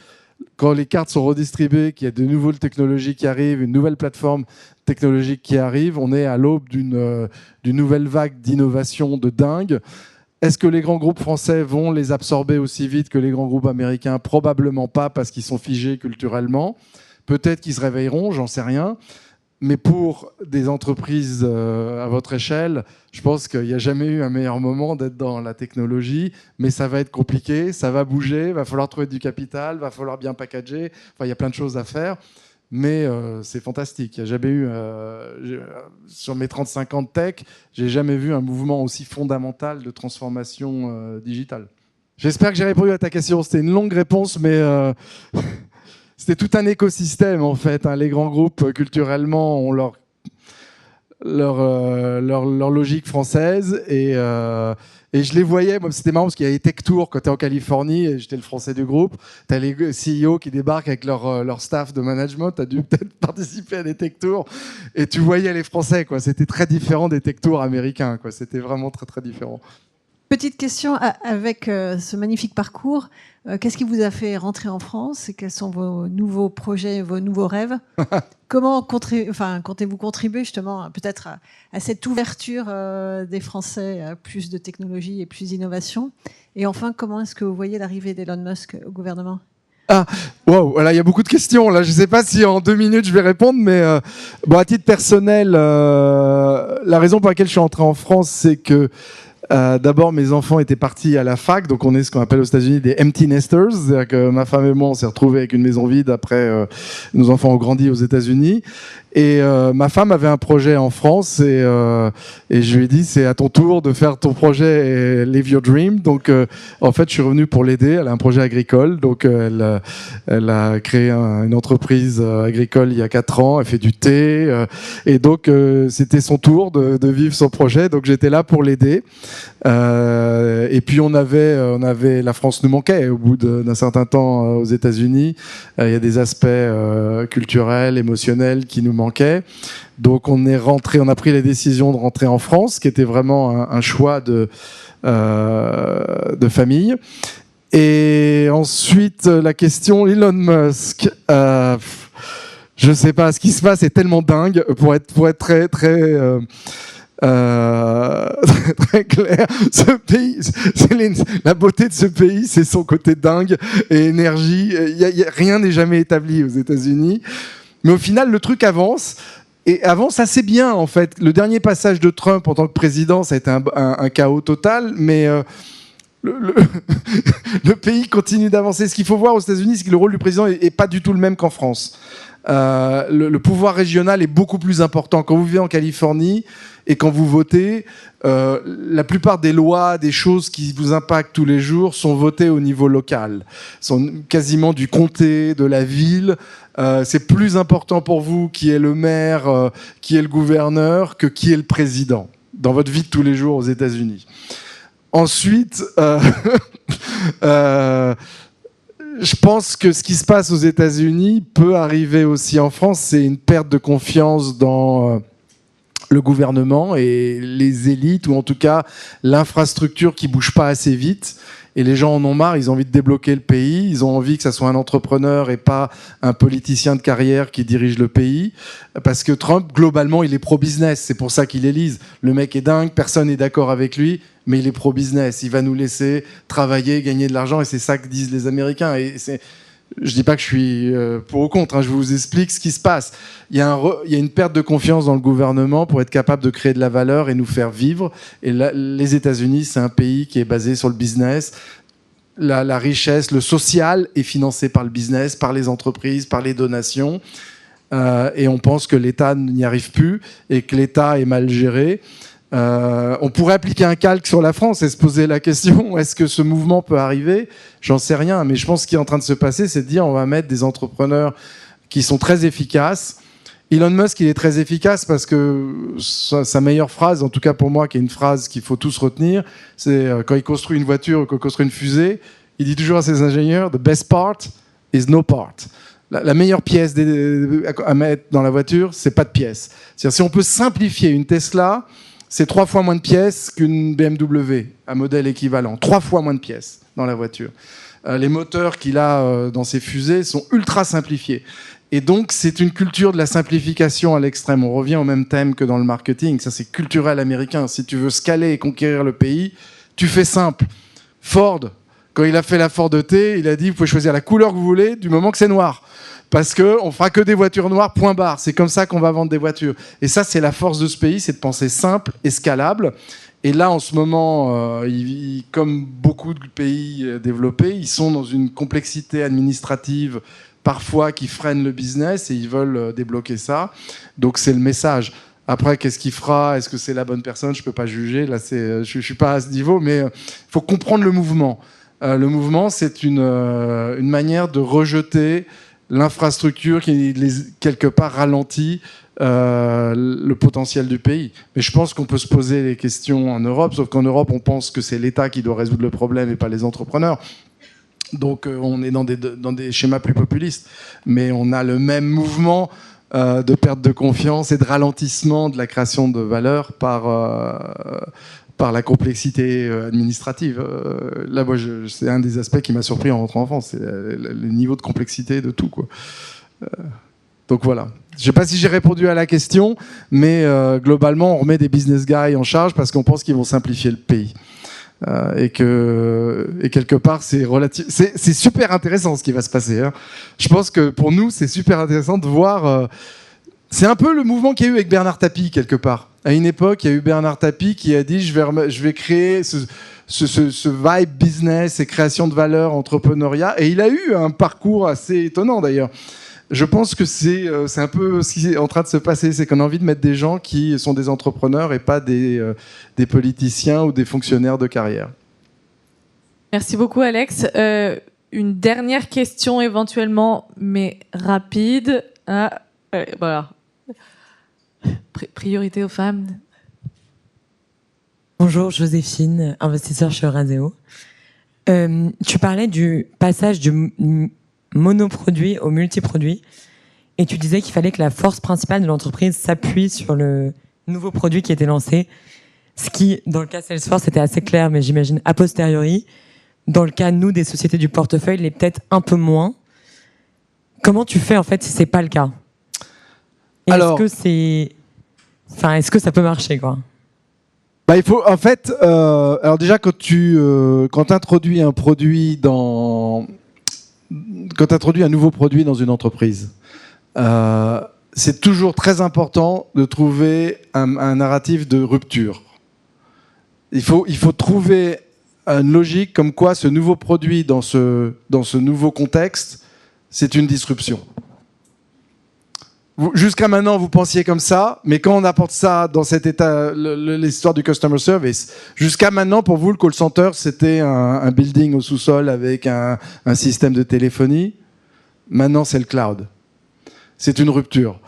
quand les cartes sont redistribuées, qu'il y a de nouvelles technologies qui arrivent, une nouvelle plateforme technologique qui arrive, on est à l'aube d'une nouvelle vague d'innovation de dingue. Est-ce que les grands groupes français vont les absorber aussi vite que les grands groupes américains? Probablement pas, parce qu'ils sont figés culturellement. Peut-être qu'ils se réveilleront, j'en sais rien. Mais pour des entreprises à votre échelle, je pense qu'il n'y a jamais eu un meilleur moment d'être dans la technologie, mais ça va être compliqué, ça va bouger, il va falloir trouver du capital, il va falloir bien packager, enfin, il y a plein de choses à faire, mais c'est fantastique. Il n'y a jamais eu, sur mes 35 ans de tech, j'ai jamais vu un mouvement aussi fondamental de transformation digitale. J'espère que j'ai répondu à ta question, c'était une longue réponse, mais... C'était tout un écosystème, en fait. Les grands groupes, culturellement, ont leur logique française. Et je les voyais. Moi, c'était marrant parce qu'il y avait Tech Tour quand tu es en Californie. Et j'étais le français du groupe. Tu as les CEO qui débarquent avec leur staff de management. Tu as dû peut-être participer à des Tech Tours. Et tu voyais les Français, quoi. C'était très différent des Tech Tours américains, quoi. C'était vraiment très, très différent. Petite question, avec ce magnifique parcours, qu'est-ce qui vous a fait rentrer en France et quels sont vos nouveaux projets, vos nouveaux rêves? Comment comptez-vous contribuer justement peut-être à cette ouverture des Français à plus de technologie et plus d'innovation? Et enfin, comment est-ce que vous voyez l'arrivée d'Elon Musk au gouvernement? Wow, voilà, il y a beaucoup de questions. Là, je ne sais pas si en 2 minutes je vais répondre, mais à titre personnel, la raison pour laquelle je suis entré en France, c'est que d'abord, mes enfants étaient partis à la fac, donc on est ce qu'on appelle aux États-Unis des empty nesters, c'est-à-dire que ma femme et moi, on s'est retrouvés avec une maison vide après nos enfants ont grandi aux États-Unis. Et ma femme avait un projet en France et je lui ai dit c'est à ton tour de faire ton projet et live your dream. Donc en fait je suis revenu pour l'aider. Elle a un projet agricole, donc elle a créé une entreprise agricole il y a 4 ans. Elle fait du thé et donc c'était son tour de vivre son projet. Donc j'étais là pour l'aider. Et puis on avait la France nous manquait au bout d'un certain temps aux États-Unis. Il y a des aspects culturels, émotionnels qui nous manquait. Donc on a pris la décision de rentrer en France, qui était vraiment un choix de famille. Et ensuite la question Elon Musk. Je sais pas, ce qui se passe est tellement dingue pour être très très très clair. Ce pays, la beauté de ce pays, c'est son côté dingue et énergie. Rien n'est jamais établi aux États-Unis. Mais au final, le truc avance. Et avance assez bien, en fait. Le dernier passage de Trump en tant que président, ça a été un chaos total. Mais le pays continue d'avancer. Ce qu'il faut voir aux États-Unis, c'est que le rôle du président n'est pas du tout le même qu'en France. le pouvoir régional est beaucoup plus important. Quand vous vivez en Californie et quand vous votez, la plupart des lois, des choses qui vous impactent tous les jours sont votées au niveau local, sont quasiment du comté, de la ville. C'est plus important pour vous qui est le maire, qui est le gouverneur, que qui est le président dans votre vie de tous les jours aux États-Unis. Ensuite, je pense que ce qui se passe aux États-Unis peut arriver aussi en France. C'est une perte de confiance dans le gouvernement et les élites, ou en tout cas l'infrastructure qui bouge pas assez vite. Et les gens en ont marre, ils ont envie de débloquer le pays, ils ont envie que ça soit un entrepreneur et pas un politicien de carrière qui dirige le pays. Parce que Trump, globalement, il est pro-business, c'est pour ça qu'il élise. Le mec est dingue, personne n'est d'accord avec lui, mais il est pro-business. Il va nous laisser travailler, gagner de l'argent, et c'est ça que disent les Américains. Et je dis pas que je suis pour ou contre, hein, je vous explique ce qui se passe. Il y a une perte de confiance dans le gouvernement pour être capable de créer de la valeur et nous faire vivre. Et là, les États-Unis, c'est un pays qui est basé sur le business. La richesse, le social est financé par le business, par les entreprises, par les donations. Et on pense que l'État n'y arrive plus et que l'État est mal géré. On pourrait appliquer un calque sur la France et se poser la question, est-ce que ce mouvement peut arriver ? J'en sais rien, mais je pense qu'il est en train de se passer, c'est de dire on va mettre des entrepreneurs qui sont très efficaces. Elon Musk, il est très efficace parce que sa meilleure phrase, en tout cas pour moi, qui est une phrase qu'il faut tous retenir, c'est quand il construit une voiture ou qu'il construit une fusée, il dit toujours à ses ingénieurs « The best part is no part ». La meilleure pièce à mettre dans la voiture, c'est pas de pièce. C'est-à-dire, si on peut simplifier une Tesla, c'est 3 fois moins de pièces qu'une BMW, un modèle équivalent. 3 fois moins de pièces dans la voiture. Les moteurs qu'il a dans ses fusées sont ultra simplifiés. Et donc, c'est une culture de la simplification à l'extrême. On revient au même thème que dans le marketing. Ça, c'est culturel américain. Si tu veux scaler et conquérir le pays, tu fais simple. Ford, quand il a fait la Ford T, il a dit, vous pouvez choisir la couleur que vous voulez du moment que c'est noir. Parce qu'on fera que des voitures noires, point barre. C'est comme ça qu'on va vendre des voitures. Et ça, c'est la force de ce pays, c'est de penser simple et scalable. Et là, en ce moment, comme beaucoup de pays développés, ils sont dans une complexité administrative parfois qui freine le business et ils veulent débloquer ça. Donc, c'est le message. Après, qu'est-ce qu'il fera ? Est-ce que c'est la bonne personne ? Je ne peux pas juger. Là, je ne suis pas à ce niveau, mais il faut comprendre le mouvement. Le mouvement, c'est une manière de rejeter l'infrastructure qui, quelque part, ralentit le potentiel du pays. Mais je pense qu'on peut se poser les questions en Europe, sauf qu'en Europe, on pense que c'est l'État qui doit résoudre le problème et pas les entrepreneurs. Donc, on est dans des schémas plus populistes. Mais on a le même mouvement de perte de confiance et de ralentissement de la création de valeur par la complexité administrative. Là, moi, c'est un des aspects qui m'a surpris en rentrant en France, c'est le niveau de complexité de tout, quoi. Donc voilà. Je ne sais pas si j'ai répondu à la question, mais globalement, on remet des business guys en charge parce qu'on pense qu'ils vont simplifier le pays. Et quelque part, c'est super intéressant ce qui va se passer, hein. Je pense que pour nous, c'est super intéressant de voir... c'est un peu le mouvement qu'il y a eu avec Bernard Tapie, quelque part. À une époque, il y a eu Bernard Tapie qui a dit je vais créer ce vibe business et création de valeur, entrepreneuriat. Et il a eu un parcours assez étonnant, d'ailleurs. Je pense que c'est un peu ce qui est en train de se passer. C'est qu'on a envie de mettre des gens qui sont des entrepreneurs et pas des politiciens ou des fonctionnaires de carrière. Merci beaucoup, Alex. Une dernière question éventuellement, mais rapide. Voilà. Priorité aux femmes. Bonjour, Joséphine, investisseur chez Eurazeo. Tu parlais du passage du monoproduit au multiproduit et tu disais qu'il fallait que la force principale de l'entreprise s'appuie sur le nouveau produit qui était lancé, ce qui, dans le cas Salesforce, était assez clair, mais j'imagine a posteriori. Dans le cas, nous, des sociétés du portefeuille, l'est peut-être un peu moins. Comment tu fais, en fait, si c'est pas le cas ? Alors, est-ce que ça peut marcher, quoi ? Il faut, en fait, alors déjà quand tu introduis un produit quand tu introduis un nouveau produit dans une entreprise, c'est toujours très important de trouver un narratif de rupture. Il faut trouver une logique comme quoi ce nouveau produit dans ce nouveau contexte, c'est une disruption. Jusqu'à maintenant, vous pensiez comme ça, mais quand on apporte ça dans cet état, l'histoire du customer service, jusqu'à maintenant, pour vous, le call center, c'était un building au sous-sol avec un système de téléphonie. Maintenant, c'est le cloud. C'est une rupture.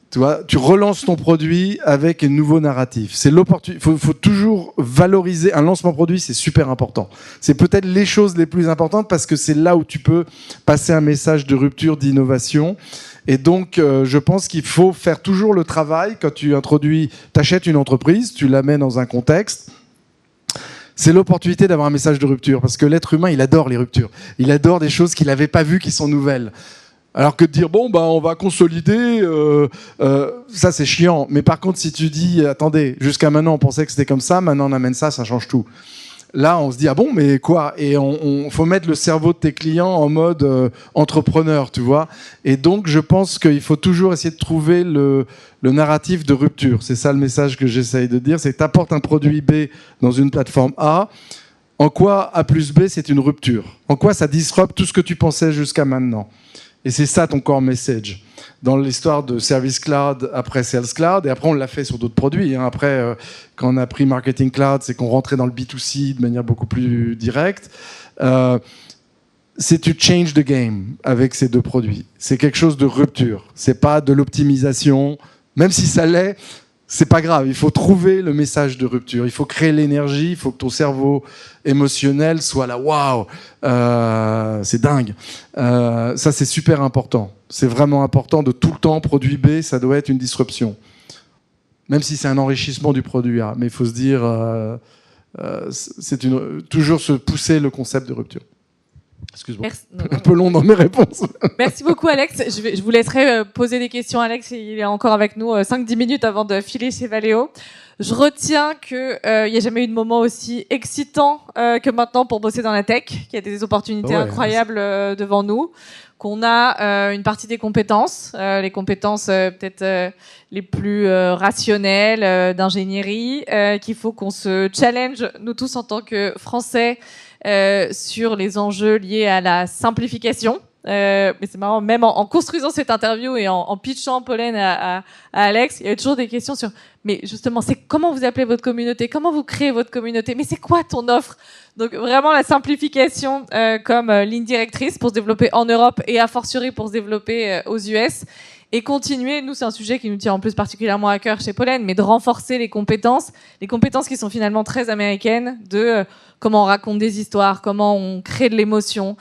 Tu vois, tu relances ton produit avec un nouveau narratif. C'est l'opportunité. Faut toujours valoriser un lancement produit, c'est super important. C'est peut-être les choses les plus importantes parce que c'est là où tu peux passer un message de rupture, d'innovation. Et donc, je pense qu'il faut faire toujours le travail quand tu t'achètes une entreprise, tu la mets dans un contexte. C'est l'opportunité d'avoir un message de rupture parce que l'être humain, il adore les ruptures. Il adore des choses qu'il n'avait pas vues qui sont nouvelles. Alors que de dire, on va consolider, ça c'est chiant. Mais par contre, si tu dis, attendez, jusqu'à maintenant on pensait que c'était comme ça, maintenant on amène ça, ça change tout. Là, on se dit, mais quoi ? Et on faut mettre le cerveau de tes clients en mode entrepreneur, tu vois. Et donc, je pense qu'il faut toujours essayer de trouver le narratif de rupture. C'est ça le message que j'essaye de dire, c'est que tu apportes un produit B dans une plateforme A. En quoi A plus B, c'est une rupture ? En quoi ça disrupte tout ce que tu pensais jusqu'à maintenant ? Et c'est ça ton core message. Dans l'histoire de Service Cloud, après Sales Cloud, et après on l'a fait sur d'autres produits. Après, quand on a pris Marketing Cloud, c'est qu'on rentrait dans le B2C de manière beaucoup plus directe. C'est to change the game avec ces deux produits. C'est quelque chose de rupture. C'est pas de l'optimisation. Même si ça l'est, c'est pas grave. Il faut trouver le message de rupture. Il faut créer l'énergie. Il faut que ton cerveau émotionnel soit là. Waouh, c'est dingue. Ça, c'est super important. C'est vraiment important de tout le temps. Produit B, ça doit être une disruption. Même si c'est un enrichissement du produit A. Mais il faut se dire, toujours se pousser le concept de rupture. Excuse-moi. Un peu long dans mes réponses. Merci beaucoup, Alex. Je vous laisserai poser des questions. Alex, il est encore avec nous 5-10 minutes avant de filer chez Valeo. Je retiens qu'il n'y a jamais eu de moment aussi excitant que maintenant pour bosser dans la tech, qu'il y a des opportunités incroyables devant nous, qu'on a une partie des compétences, les compétences peut-être les plus rationnelles d'ingénierie, qu'il faut qu'on se challenge, nous tous en tant que Français, sur les enjeux liés à la simplification. Mais c'est marrant, même en construisant cette interview et en pitchant Pollen à Alex, il y avait toujours des questions sur, mais justement, c'est comment vous appelez votre communauté, comment vous créez votre communauté, mais c'est quoi ton offre? Donc vraiment la simplification comme ligne directrice pour se développer en Europe et a fortiori pour se développer aux US. Et continuer, nous c'est un sujet qui nous tient en plus particulièrement à cœur chez Pollen, mais de renforcer les compétences qui sont finalement très américaines, de comment on raconte des histoires, comment on crée de l'émotion,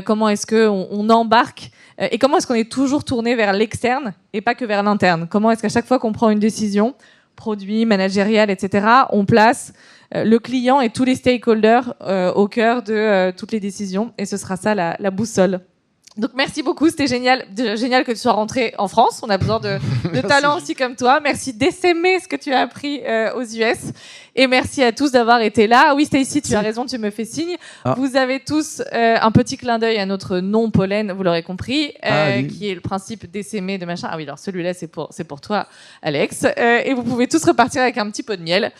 comment est-ce qu'on embarque, et comment est-ce qu'on est toujours tourné vers l'externe et pas que vers l'interne. Comment est-ce qu'à chaque fois qu'on prend une décision, produit, managériale, etc., on place le client et tous les stakeholders au cœur de toutes les décisions, et ce sera ça la boussole. Donc merci beaucoup, c'était génial que tu sois rentré en France. On a besoin de talents aussi comme toi. Merci d'essaimer ce que tu as appris aux US. Et merci à tous d'avoir été là. Oui, Stacy, tu as raison, tu me fais signe. Vous avez tous un petit clin d'œil à notre nom Pollen, vous l'aurez compris, qui est le principe d'essaimer de machin. Ah oui, alors celui-là, c'est pour toi, Alex. Et vous pouvez tous repartir avec un petit pot de miel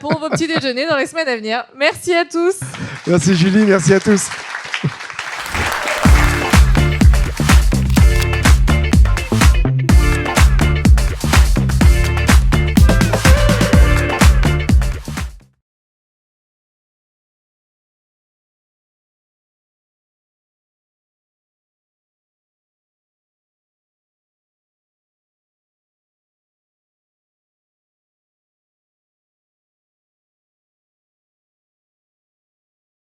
pour vos petits déjeuners dans les semaines à venir. Merci à tous. Merci Julie, merci à tous.